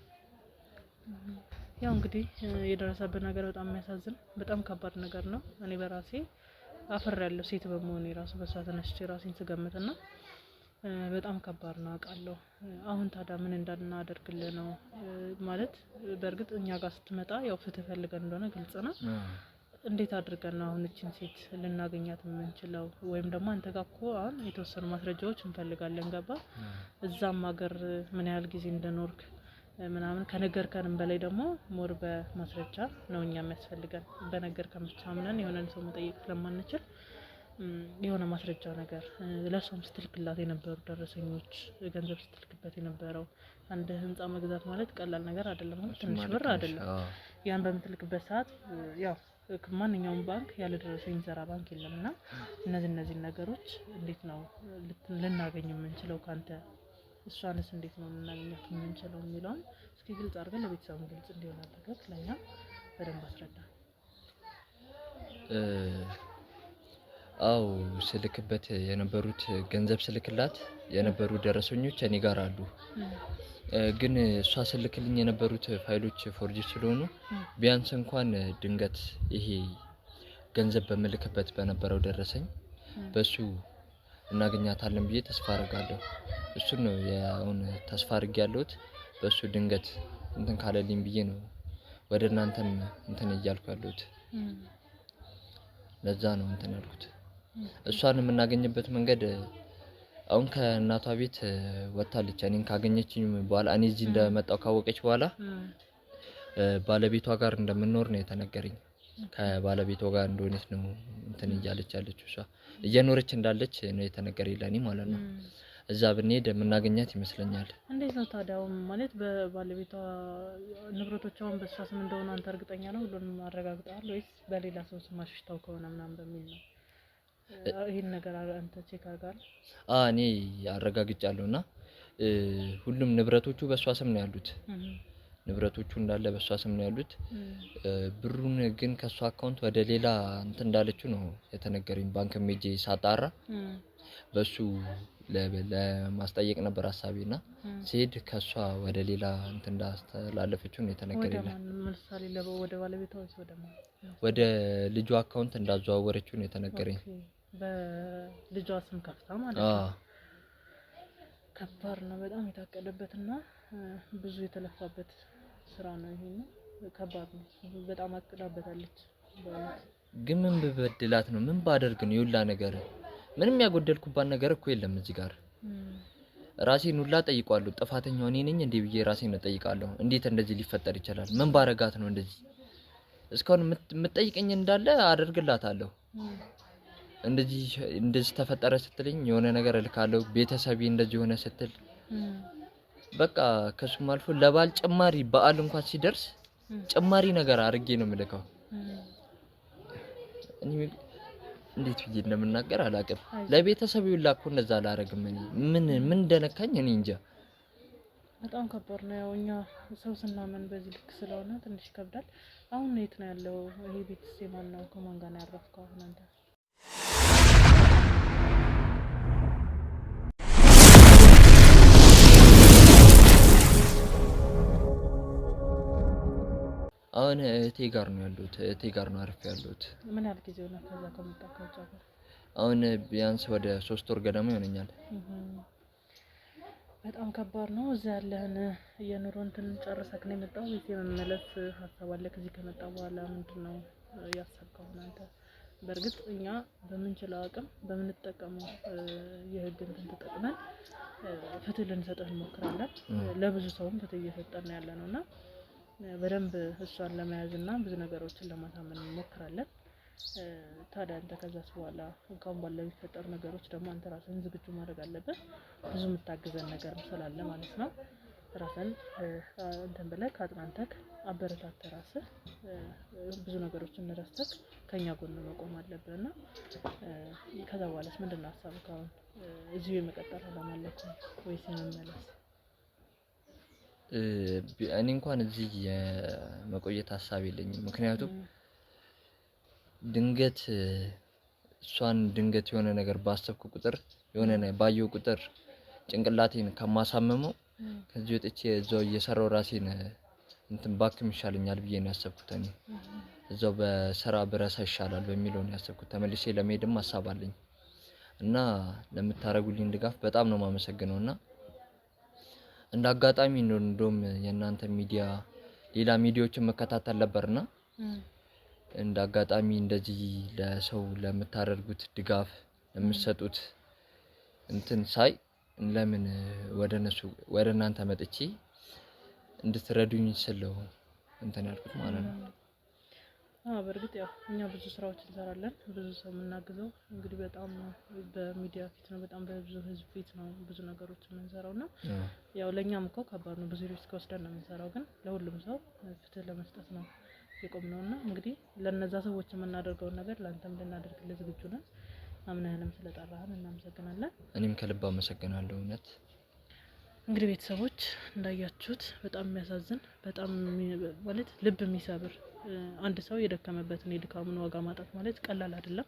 ያው እንግዲህ የደረሰበት ነገር በጣም የሚያሳዝን በጣም ከባድ ነገር ነው እኔ በራሴ አፈር ያለው ሴት በመሆኔ ራሱ በሰዓት ተነስቼ ራሴን ስገምትና በጣም ከባድ ነው አውቃለሁ አሁን ታዲያ ምን እንዳናደርግልህ ነው ማለት በእርግጥ እኛ ጋር ስትመጣ ያው ፍትህ ፈልገን እንደሆነ ግልጽ ነው እንዴት አድርገን ነው አሁን እቺን ሴት ልናገኛት የምንችለው ወይም ደግሞ አንተ ጋር እኮ አሁን የተወሰኑ ማስረጃዎች እንፈልጋለን ገባ እዛም ሀገር ምን ያህል ጊዜ እንደኖርክ ምናምን ከነገርከንም በላይ ደግሞ ሞር በማስረጃ ነው እኛ የሚያስፈልገን። በነገርከን ብቻ አምነን የሆነን ሰው መጠየቅ ስለማንችል የሆነ ማስረጃ ነገር ለሷም ስትልክላት የነበሩ ደረሰኞች ገንዘብ ስትልክበት የነበረው አንድ ህንጻ መግዛት ማለት ቀላል ነገር አይደለም፣ ትንሽ ብር አይደለም። ያን በምትልክበት ሰዓት ያው ማንኛውም ባንክ ያለ ደረሰኝ የሚሰራ ባንክ የለምና እነዚህ ነገሮች እንዴት ነው ልናገኝ የምንችለው ካንተ? እሷንስ እንዴት ነው ልናገኛት የምንችለው የሚለውን እስኪ ግልጽ አድርገን ለቤተሰቡ ግልጽ እንዲሆን አድርገህ ለኛ በደንብ አስረዳ። አው ስልክበት የነበሩት ገንዘብ ስልክላት የነበሩ ደረሰኞች እኔ ጋር አሉ። ግን እሷ ስልክልኝ የነበሩት ፋይሎች ፎርጂ ስለሆኑ ቢያንስ እንኳን ድንገት ይሄ ገንዘብ በመልክበት በነበረው ደረሰኝ በሱ እናገኛታለን ብዬ ተስፋ አደርጋለሁ። እሱ ነው ያውን ተስፋ አድርጌያለሁት። በሱ ድንገት እንትን ካለልኝ ብዬ ነው ወደ እናንተም እንትን እያልኩ ያለሁት። ለዛ ነው እንትን ያልኩት። እሷን የምናገኝበት መንገድ አሁን ከእናቷ ቤት ወጣለች። እኔን ካገኘችኝ በኋላ እኔ እዚህ እንደመጣው ካወቀች በኋላ ባለቤቷ ጋር እንደምንኖር ነው የተነገረኝ። ከባለቤቷ ጋር እንደሆነች ነው እንትን እያለች ያለችው። እሷ እየኖረች እንዳለች ነው የተነገረኝ ለኔ ማለት ነው። እዛ ብንሄድ የምናገኛት ይመስለኛል። እንዴት ነው ታዲያ ማለት በባለቤቷ ንብረቶቿን በሷ ስም እንደሆነ አንተ እርግጠኛ ነው? ሁሉንም አረጋግጠሃል ወይስ በሌላ ሰው ስም አሽሽታው ከሆነ ምናምን በሚል ነው? ይሄን ነገር አንተ ቼክ አድርጋል? እኔ አረጋግጫለሁና ሁሉም ንብረቶቹ በሷ ስም ነው ያሉት። ንብረቶቹ እንዳለ በሷ ስም ነው ያሉት። ብሩን ግን ከሷ አካውንት ወደ ሌላ እንትን እንዳለችው ነው የተነገረኝ። ባንክ ሜጄ ሳጣራ በሱ ለማስጠየቅ ነበር ሐሳቤና ሲሄድ ከሷ ወደ ሌላ እንትን እንዳስተላለፈችው ነው የተነገረኝ። ለምሳሌ ወደ ባለቤቷ ወይስ ወደ ልጇ አካውንት እንዳዘዋወረችው ነው የተነገረኝ። በልጇ ስም ከፍታ ማለት ነው። ከባድ ነው በጣም የታቀደበትና ብዙ የተለፋበት ስራ ነው። ይሄ ነው ከባድ ነው በጣም አቅዳበታለች። ግን ምን በበድላት ነው? ምን ባደርግ ነው ይውላ ነገር? ምንም ያጎደልኩባት ነገር እኮ የለም እዚህ ጋር። ራሴን ሁላ ጠይቋለሁ። ጥፋተኛው እኔ ነኝ እንዴ ብዬ ራሴን እጠይቃለሁ። እንዴት እንደዚህ ሊፈጠር ይችላል? ምን ባረጋት ነው እንደዚህ? እስካሁን የምትጠይቀኝ እንዳለ አደርግላታለሁ። እንደዚህ ተፈጠረ ስትልኝ የሆነ ነገር እልካለሁ። ቤተሰቤ እንደዚህ ሆነ ስትል በቃ ከሱም አልፎ ለባል ጭማሪ በዓል እንኳን ሲደርስ ጭማሪ ነገር አድርጌ ነው የምልከው። እኔ እንዴት ብዬ እንደምናገር አላውቅም። ለቤተሰብ ይላኩ እንደዛ አላረግም። ምን እንደነካኝ እኔ እንጃ። በጣም ከባድ ነው። ያው እኛ ሰው ስናመን በዚህ ልክ ስለሆነ ትንሽ ይከብዳል። አሁን የት ነው ያለው ይሄ ቤተሰብ? ማን ነው? ከማን ጋር ነው ያረፍከው አሁን አንተ? አሁን እህቴ ጋር ነው ያለሁት። እህቴ ጋር ነው አርፌ ያለሁት። ምን ያህል ጊዜ ሆነ ከዛ ከመጣህ ከውጭ ሀገር? አሁን ቢያንስ ወደ 3 ወር ገደማ ይሆነኛል። በጣም ከባድ ነው። እዛ ያለህን የኑሮ እንትን ጨርሰህ ነው የመጣው ወይስ የመመለስ ሀሳብ አለ? ከዚህ ከመጣ በኋላ ምንድነው ያሰብከው አንተ? በእርግጥ እኛ በምንችለው አቅም በምንጠቀመው የህግ እንትን ተጠቅመን ፍትህ ልንሰጥህ እንሞክራለን። ለብዙ ሰውም ፍትህ እየሰጠን ያለነውና በደንብ እሷን ለመያዝና ብዙ ነገሮችን ለማሳመን እንሞክራለን። ታዲያ አንተ ከዛስ በኋላ እንኳን ባለ የሚፈጠሩ ነገሮች ደግሞ አንተ ራስህን ዝግጁ ማድረግ አለብህ። ብዙ የምታግዘን ነገር ስላለ ማለት ነው። ራስህን እንትን ብለህ ከአጥናንተህ አበረታተህ ራስህ ብዙ ነገሮችን ረስተህ ከኛ ጎን መቆም አለብህና ከዛ በኋላስ ምንድነው ሀሳብህ? አሁን እዚሁ የመቀጠል አላማ አለህ ወይስ የመመለስ? እኔ እንኳን እዚህ የመቆየት ሀሳብ የለኝም። ምክንያቱም ድንገት የሆነ ነገር ባሰብኩ ቁጥር የሆነ ባየው ቁጥር ጭንቅላቴን ከማሳመመው ከዚህ ወጥቼ እዛው እየሰራው ራሴን እንትን ባክም ይሻለኛል ብዬ ነው ያሰብኩት። እኔ እዛው በስራ ብረሳ ይሻላል በሚለው ነው ያሰብኩት። ተመልሼ ለመሄድም ሀሳብ አለኝ እና ለምታረጉልኝ ድጋፍ በጣም ነው የማመሰግነውና እንደ አጋጣሚ ነው እንደውም የእናንተ ሚዲያ ሌላ ሚዲያዎችን መከታተል ነበርና እንደ አጋጣሚ እንደዚህ ለሰው ለምታደርጉት ድጋፍ ለምትሰጡት እንትን ሳይ ለምን ወደ እናንተ መጥቼ እንድትረዱኝ ስለው እንትን ያልኩት ማለት ነው። በእርግጥ ያው እኛ ብዙ ስራዎች እንሰራለን፣ ብዙ ሰው የምናግዘው እንግዲህ በጣም በሚዲያ ፊት ነው፣ በጣም በብዙ ህዝብ ፊት ነው ብዙ ነገሮች የምንሰራውና ያው ለኛም እኮ ከባድ ነው፣ ብዙ ሪስክ ወስደን ነው የምንሰራው፣ ግን ለሁሉም ሰው ፍትህ ለመስጠት ነው የቆምነውና እንግዲህ ለነዛ ሰዎች የምናደርገውን ነገር ላንተም ልናደርግልህ ዝግጁ ነን። አምነህንም ስለጠራህን እናመሰግናለን። እኔም ከልብ አመሰግናለሁ። እውነት እንግዲህ ቤተሰቦች እንዳያችሁት በጣም የሚያሳዝን በጣም ማለት ልብ የሚሰብር አንድ ሰው የደከመበትን የድካሙን ዋጋ ማጣት ማለት ቀላል አይደለም።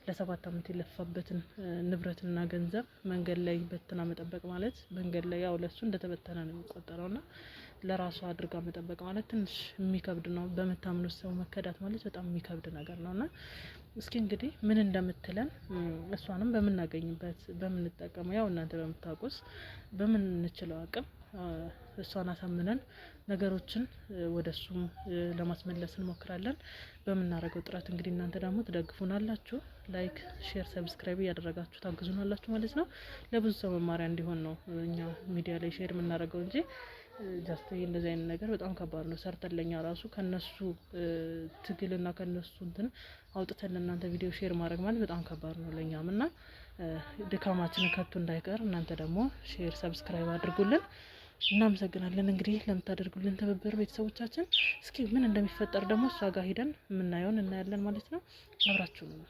ለ7 አመት የለፋበትን ንብረትና ገንዘብ መንገድ ላይ በትና መጠበቅ ማለት መንገድ ላይ ያው ለሱ እንደተበተነ ነው የሚቆጠረውና ለራሱ አድርጋ መጠበቅ ማለት ትንሽ የሚከብድ ነው። በመታመኑ ሰው መከዳት ማለት በጣም የሚከብድ ነገር ነውና እስኪ እንግዲህ ምን እንደምትለን እሷንም በመናገኝበት በመንጠቀመው ያው እናንተ በመታቆስ በመንችለው አቅም እሷን አሳምነን ነገሮችን ወደሱም ለማስመለስ እንሞክራለን። በመናረገው ጥረት እንግዲህ እናንተ ደግሞ ትደግፉናላችሁ። ላይክ፣ ሼር፣ ሰብስክራይብ ያደረጋችሁ ታግዙናላችሁ ማለት ነው። ለብዙ ሰው መማሪያ እንዲሆን ነው እኛ ሚዲያ ላይ ሼር የምናደርገው እንጂ ጃስት እንደዚህ አይነት ነገር በጣም ከባድ ነው። ሰርተን ለኛ ራሱ ከነሱ ትግልና ከነሱ እንትን አውጥተን እናንተ ቪዲዮ ሼር ማድረግ ማለት በጣም ከባድ ነው ለኛም እና ድካማችንን ከቶ እንዳይቀር እናንተ ደግሞ ሼር ሰብስክራይብ አድርጉልን። እናመሰግናለን እንግዲህ ለምታደርጉልን ትብብር ቤተሰቦቻችን። እስኪ ምን እንደሚፈጠር ደግሞ እሷ ጋር ሄደን የምናየውን እናያለን ማለት ነው። አብራችሁ ነው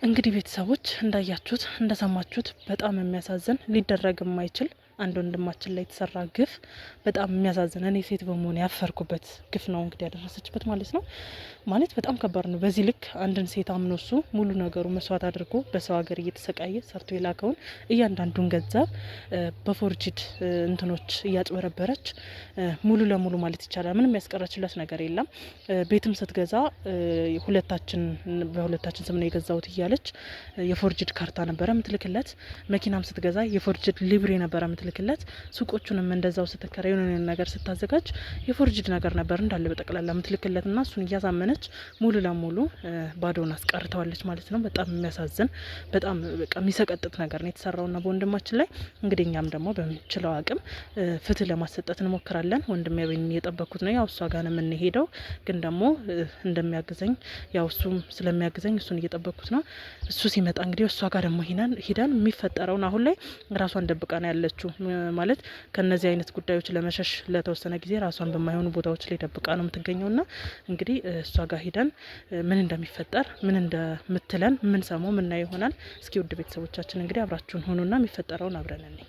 እንግዲህ ቤተሰቦች እንዳያችሁት እንደሰማችሁት በጣም የሚያሳዝን ሊደረግ የማይችል አንድ ወንድማችን ላይ የተሰራ ግፍ በጣም የሚያሳዝን እኔ ሴት በመሆን ያፈርኩበት ግፍ ነው እንግዲህ ያደረሰችበት ማለት ነው። ማለት በጣም ከባድ ነው። በዚህ ልክ አንድን ሴት አምኖ እሱ ሙሉ ነገሩ መስዋዕት አድርጎ በሰው ሀገር እየተሰቃየ ሰርቶ የላከውን እያንዳንዱን ገንዘብ በፎርጅድ እንትኖች እያጭበረበረች ሙሉ ለሙሉ ማለት ይቻላል ምንም ያስቀረችለት ነገር የለም። ቤትም ስትገዛ በሁለታችን ስም ነው የገዛሁት እያለች የፎርጅድ ካርታ ነበረ ምትልክለት። መኪናም ስትገዛ የፎርጅድ ሊብሬ ነበረ ምትልክለት። ሱቆቹንም እንደዛው ስትከራ የሆነ ነገር ስታዘጋጅ የፎርጅድ ነገር ነበር እንዳለ በጠቅላላ ምትልክለትና እሱን እያሳመነች ሙሉ ለሙሉ ባዶን አስቀርተዋለች ማለት ነው። በጣም የሚያሳዝን በጣም በቃ የሚሰቀጥጥ ነገር ነው የተሰራውና በወንድማችን ላይ እንግዲህ እኛም ደግሞ በምንችለው አቅም ፍትህ ለማሰጠት እንሞክራለን። ወንድሜ ያበኝ የጠበኩት ነው ያው እሷ ጋር ነው የምንሄደው፣ ግን ደግሞ እንደሚያግዘኝ ያው እሱም ስለሚያግዘኝ እሱን እየጠበኩት ነው። እሱ ሲመጣ እንግዲህ እሷ ጋር ደግሞ ሄደን የሚፈጠረውን አሁን ላይ ራሷን ደብቃ ነው ያለችው ማለት ከነዚህ አይነት ጉዳዮች ለመሸሽ ለተወሰነ ጊዜ ራሷን በማይሆኑ ቦታዎች ላይ ደብቃ ነው የምትገኘውና እንግዲህ እሷ ጋር ሄደን ምን እንደሚፈጠር ምን እንደምትለን ምን ሰማው ምን ይሆናል። እስኪ ውድ ቤተሰቦቻችን እንግዲህ አብራችሁን ሆኑና የሚፈጠረውን አብረን እንይ።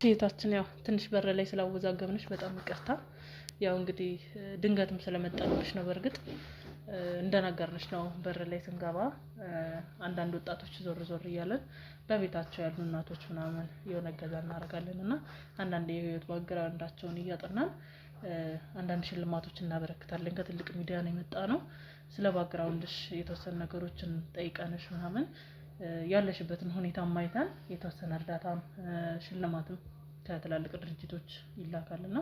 ሴታችን ያው ትንሽ በር ላይ ስላወዛገብንሽ በጣም ይቅርታ። ያው እንግዲህ ድንገትም ስለመጣልሽ ነው። በርግጥ እንደነገርንሽ ነው በር ላይ ስንገባ አንዳንድ ወጣቶች ዞር ዞር እያለን በቤታቸው ያሉ እናቶች ምናምን የሆነ እገዛ እናደርጋለን እና አንዳንድ የህይወት ባክግራውንዳቸውን እያጠናን አንዳንድ ሽልማቶች እናበረክታለን። ከትልቅ ሚዲያ ነው የመጣ ነው። ስለ ባክግራውንድሽ የተወሰኑ ነገሮችን ጠይቀንሽ ምናምን ያለሽበትን ሁኔታ ማይታን የተወሰነ እርዳታም ሽልማትም ከትላልቅ ድርጅቶች ይላካልና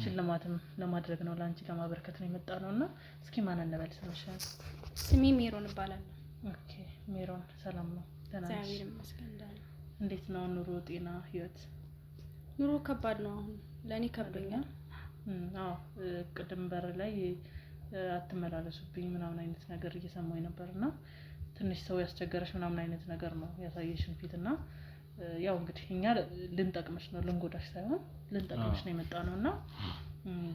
ሽልማትም ለማድረግ ነው ላንቺ ለማበረከት ነው የመጣ ነውና እስኪ ማን እንበል ስምሽ? ስሜ ሜሮን እባላለሁ። ኦኬ ሜሮን ሰላም ነው? እግዚአብሔር ይመስገን። እንዴት ነው ኑሮ፣ ጤና፣ ህይወት? ኑሮ ከባድ ነው አሁን ለኔ ከብዶኛል። አዎ ቅድም በር ላይ አትመላለሱብኝ ምናምን አይነት ነገር እየሰማኝ ነበርና ትንሽ ሰው ያስቸገረሽ ምናምን አይነት ነገር ነው ያሳየሽን ፊትና ያው እንግዲህ እኛ ልንጠቅምሽ ነው ልንጎዳሽ ሳይሆን ልንጠቅምሽ ነው የመጣ ነውና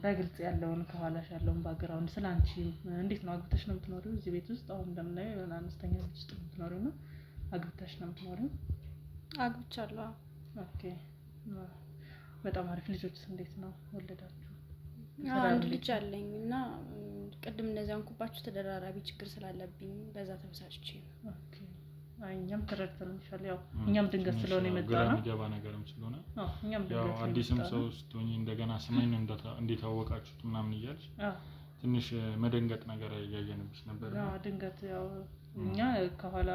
በግልጽ ያለውን ከኋላሽ ያለውን ባክግራውንድ ስላንቺ እንዴት ነው አግብተሽ ነው የምትኖሪው እዚህ ቤት ውስጥ? አሁን እንደምናየው የሆነ አነስተኛ ቤት ውስጥ የምትኖሪው ነው። አግብተሽ ነው የምትኖሪው? አግብቻለሁ። ኦኬ በጣም አሪፍ። ልጆችስ እንዴት ነው ወለዳችሁ? አንድ ልጅ አለኝ እና ቅድም እንደዚህ አንኩባችሁ ተደራራቢ ችግር ስላለብኝ በዛ ተበሳጭቼ ነው። ኦኬ እኛም ተረድተንሻል። ያው እኛም ድንገት ስለሆነ የመጣ ነው የሚገባ ነገርም ስለሆነ እኛም ያው ድንገት አዲስም ሰው ስትሆኚ እንደገና ስሜን እንዴት አወቃችሁት ምናምን እያልሽ ትንሽ መደንገጥ ነገር ያያየንብሽ ነበር። ድንገት ያው እኛ ከኋላ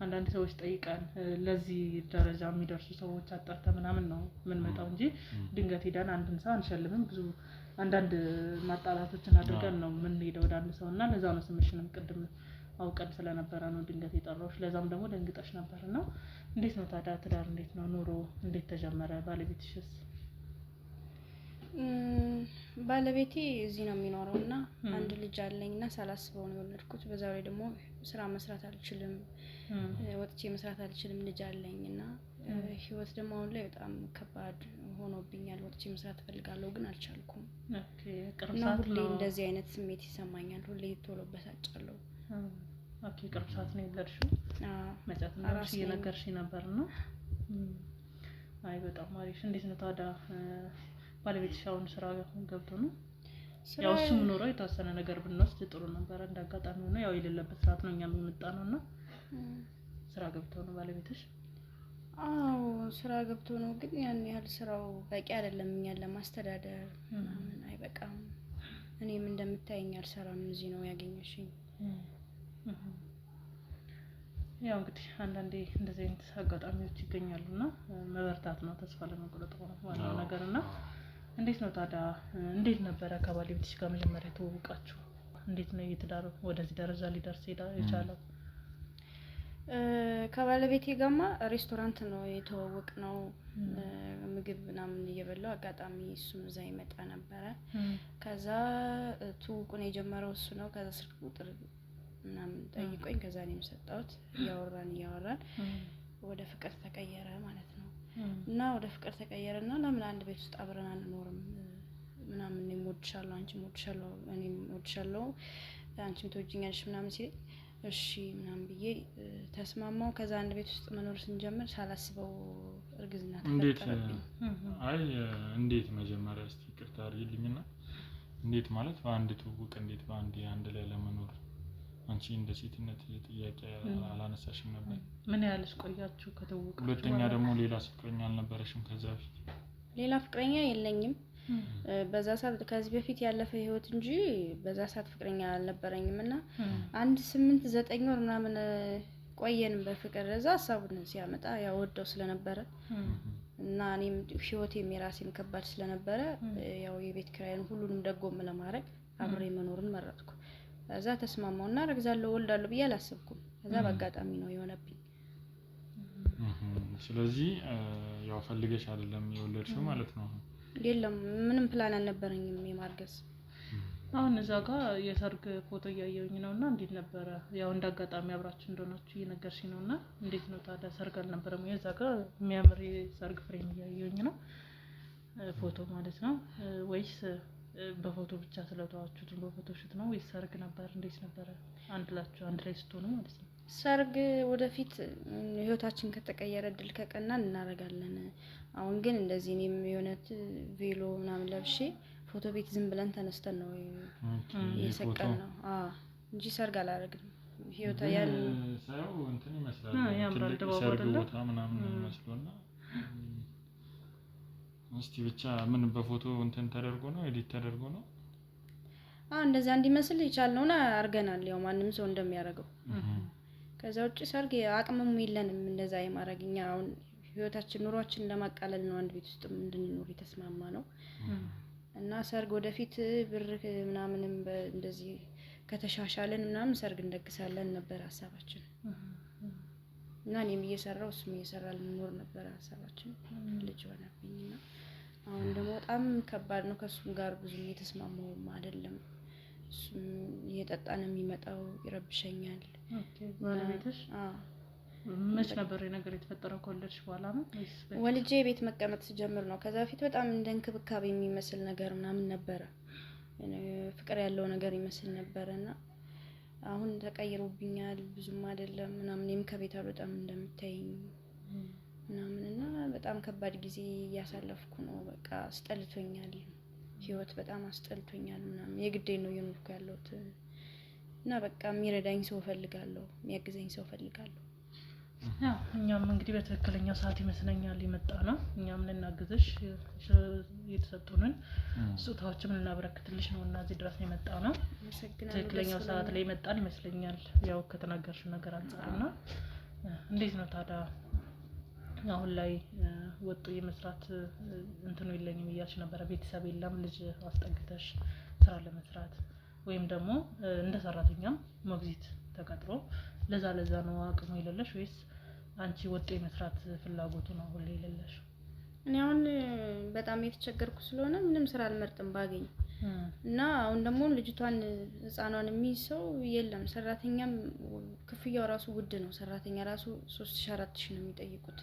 አንዳንድ ሰዎች ጠይቀን ለዚህ ደረጃ የሚደርሱ ሰዎች አጣርተ ምናምን ነው ምን መጣው እንጂ ድንገት ሄደን አንድን ሰው አንሸልምም። ብዙ አንዳንድ ማጣራቶችን አድርገን ነው ምን ሄደው ወደ አንድ ሰውና ለዛ ነው ስምሽንም ቅድም አውቀን ስለነበረ ነው ድንገት የጠራሁሽ። ለዛም ደግሞ ደንግጠሽ ነበርና እንዴት ነው ታዲያ ትዳር እንዴት ነው ኑሮ እንዴት ተጀመረ? ባለቤትሽስ? ባለቤቴ እዚህ ነው የሚኖረውና አንድ ልጅ አለኝና ሳላስበው ነው የወለድኩት። በዛው ላይ ደግሞ ስራ መስራት አልችልም፣ ወጥቼ መስራት አልችልም። ልጅ አለኝና ህይወት ደግሞ አሁን ላይ በጣም ከባድ ሆኖብኛል። ወጥቼ መስራት ፈልጋለሁ ግን አልቻልኩም። ኦኬ ቅርብሳት ሁሌ እንደዚህ አይነት ስሜት ይሰማኛል። ሁሌ ቶሎ በሳጫለሁ። ኦኬ ቅርብሳት ነው የወለድሽው? መጫት ነው እየነገርሽ ነበርና አይ በጣም አሪፍ። እንዴት ነው ታዲያ ባለቤትሽ አሁን ስራ ገብቶ ነው? ያው እሱም ኖሮ የተወሰነ ነገር ብንወስድ ጥሩ ነበር። እንዳጋጣሚ ሆነ ያው የሌለበት ሰዓት ነው እኛም የመጣነውና ስራ ገብቶ ነው ባለቤትሽ? አዎ ስራ ገብቶ ነው፣ ግን ያን ያህል ስራው በቂ አይደለም እኛን ለማስተዳደር ምናምን አይበቃም። እኔም እንደምታየኝ አልሰራም፣ እዚህ ነው ያገኘሽኝ። ያው እንግዲህ አንዳንዴ እንደዚህ አይነት አጋጣሚዎች ይገኛሉና መበርታት ነው፣ ተስፋ ለመቁረጥ ነው ዋናው ነገርና እንዴት ነው ታዲያ እንዴት ነበር ከባለቤትሽ ጋር መጀመሪያ ተዋወቃችሁ? እንዴት ነው የትዳር ወደዚህ ደረጃ ሊደርስ የቻለው? ከባለቤቴ ጋርማ ሬስቶራንት ነው የተዋወቅነው። ምግብ ምናምን እየበላው አጋጣሚ እሱም እዛ ይመጣ ነበረ። ከዛ ትውውቁን የጀመረው እሱ ነው። ከዛ ስልክ ቁጥር ምናምን ጠይቆኝ ከዛ እኔም ሰጠሁት። እያወራን ወደ ፍቅር ተቀየረ ማለት ነው። እና ወደ ፍቅር ተቀየረና ለምን አንድ ቤት ውስጥ አብረን አንኖርም ምናምን፣ እኔም እወድሻለሁ አንቺም እወድሻለሁ እኔም እወድሻለሁ አንቺም ትወጂኛለሽ ምናምን ሲል እሺ ምናምን ብዬ ተስማማው። ከዛ አንድ ቤት ውስጥ መኖር ስንጀምር ሳላስበው እርግዝና ተፈጠረብኝ። አይ እንዴት መጀመሪያ እስቲ ይቅርታ አድርጊልኝና እንዴት ማለት በአንድ ትውውቅ እንዴት አንድ ላይ ለመኖር አንቺ እንደ ሴትነት ጥያቄ አላነሳሽም ነበር? ምን ያህልስ ቆያችሁ ከተዋወቃችሁ? ሁለተኛ ደግሞ ሌላ ፍቅረኛ አልነበረሽም ከዛ በፊት? ሌላ ፍቅረኛ የለኝም በዛ ሰዓት። ከዚህ በፊት ያለፈ ህይወት እንጂ በዛ ሰዓት ፍቅረኛ አልነበረኝምና አንድ 8-9 ወር ምናምን ቆየን በፍቅር። እዛ ሀሳቡን ሲያመጣ ያው ወደው ስለነበረ እና እኔም ህይወቴም የራሴም ከባድ ስለነበረ ያው የቤት ኪራይን ሁሉንም ደጎም ለማድረግ አብሬ መኖርን መረጥኩ። ከዛ ተስማማውና ረግዛለሁ ወልዳለሁ ብዬ አላሰብኩም። ከዛ በአጋጣሚ ነው የሆነብኝ። ስለዚህ ያው ፈልገሽ አይደለም የወለድሽው ማለት ነው? የለም ምንም ፕላን አልነበረኝም የማርገዝ። አሁን እዛ ጋር የሰርግ ፎቶ እያየሁኝ ነውና እንዴት ነበረ? ያው እንዳጋጣሚ አብራችሁ እንደሆናችሁ እየነገርሽኝ ነውና እንዴት ነው ታዲያ ሰርግ አልነበረም? እዛ ጋር የሚያምር የሰርግ ፍሬም እያየሁኝ ነው ፎቶ ማለት ነው ወይስ በፎቶ ብቻ ስለተዋችሁት በፎቶ ሽት ነው ወይስ ሰርግ ነበር? እንዴት ነበረ አንድ ላይ ስትሆኑ ማለት ነው? ሰርግ ወደፊት ህይወታችን ከተቀየረ እድል ከቀናን እናደርጋለን። አሁን ግን እንደዚህ እኔም የሆነት ቬሎ ምናምን ለብሼ ፎቶ ቤት ዝም ብለን ተነስተን ነው የሰቀል ነው እንጂ ሰርግ አላደርግም። ህይወታ ያን ሳይው እንትን ይመስላል ሰርግ ቦታ ምናምን ይመስልና እስቲ ብቻ ምን በፎቶ እንትን ተደርጎ ነው ኤዲት ተደርጎ ነው እንደዛ እንዲመስል ይቻልነውና አርገናል። ያው ማንንም ሰው እንደሚያደርገው ከዛ ውጪ ሰርግ አቅምም የለንም እንደዛ የማረግኛ። አሁን ህይወታችን ኑሯችን ለማቃለል ነው አንድ ቤት ውስጥ እንድንኖር የተስማማ ነው እና ሰርግ ወደፊት ብር ምናምንም እንደዚህ ከተሻሻለን ምናምን ሰርግ እንደግሳለን ነበር ሀሳባችን። እና እኔም እየሰራው እሱም እየሰራ ልንኖር ነበር ሀሳባችን። ልጅ ሆነብኝና አሁን ደግሞ በጣም ከባድ ነው። ከሱም ጋር ብዙም የተስማማውም አይደለም። እሱም እየጠጣ ነው የሚመጣው፣ ይረብሸኛል። ኦኬ ባለቤትሽ? መች ነበር ነገር የተፈጠረው? ከወለድሽ በኋላ ነው ወይስ ወልጄ ቤት መቀመጥ ሲጀምር ነው? ከዛ በፊት በጣም እንደ እንክብካቤ የሚመስል ነገር ምናምን ነበረ፣ ፍቅር ያለው ነገር ይመስል ነበርና አሁን ተቀይሮብኛል። ብዙም አይደለም ምናምን እኔም ከቤት አልወጣም እንደምታይኝ ምናምንና በጣም ከባድ ጊዜ እያሳለፍኩ ነው። በቃ አስጠልቶኛል፣ ህይወት በጣም አስጠልቶኛል ምናምን። የግዴን ነው እየኖርኩ ያለሁት እና በቃ የሚረዳኝ ሰው ፈልጋለሁ፣ የሚያግዘኝ ሰው ፈልጋለሁ። ያው እኛም እንግዲህ በትክክለኛው ሰዓት ይመስለኛል የመጣ ነው። እኛም ልናግዝሽ የተሰጡንን ስጦታዎችን ልናበረክትልሽ ነው እና እዚህ ድረስ የመጣ ነው። ትክክለኛው ሰዓት ላይ መጣን ይመስለኛል ያው ከተናገርሽው ነገር አንፃርና እንዴት ነው ታዲያ አሁን ላይ ወጡ የመስራት እንትኑ የለኝም እያልሽ ነበረ። ቤተሰብ የለም ልጅ አስጠግተሽ ስራ ለመስራት ወይም ደግሞ እንደ ሰራተኛም ሞግዚት ተቀጥሮ ለዛ ነው አቅሙ የሌለሽ ወይስ አንቺ ወጡ የመስራት ፍላጎቱ ነው አሁን ላይ የሌለሽ? እኔ አሁን በጣም የተቸገርኩ ስለሆነ ምንም ስራ አልመርጥም ባገኝ እና አሁን ደግሞ ልጅቷን ህፃኗን የሚይዘው የለም። ሰራተኛም ክፍያው ራሱ ውድ ነው። ሰራተኛ ራሱ 3000-4000 ነው የሚጠይቁት።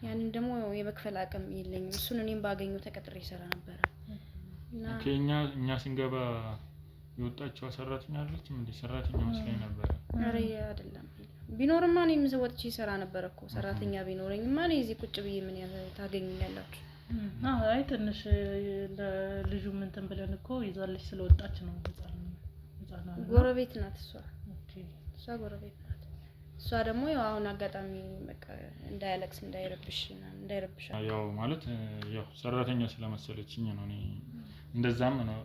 ያንን ደግሞ የመክፈል አቅም የለኝም። እሱን እኔም ባገኘው ተቀጥሬ ይሰራ ነበር። እና እኛ ስንገባ የወጣችው ሰራተኛ አይደለችም እንዴ? ሰራተኛ መስለኝ ነበር። አረ አይደለም። ቢኖርማ እኔ ወጥቼ ይሰራ ነበር እኮ። ሰራተኛ ቢኖረኝማ እኔ እዚህ ቁጭ ብዬ ምን ታገኙኛላችሁ? አይ ትንሽ ለልጁ እንትን ብለን እኮ ይዛለች ስለወጣች ነው። ህፃን ጎረቤት ናት እሷ። እሷ ጎረቤት ናት። እሷ ደግሞ ያው አሁን አጋጣሚ በቃ እንዳያለቅስ እንዳይረብሽ ያው ማለት ያው ሰራተኛ ስለመሰለችኝ ነው። እኔ እንደዛም ነው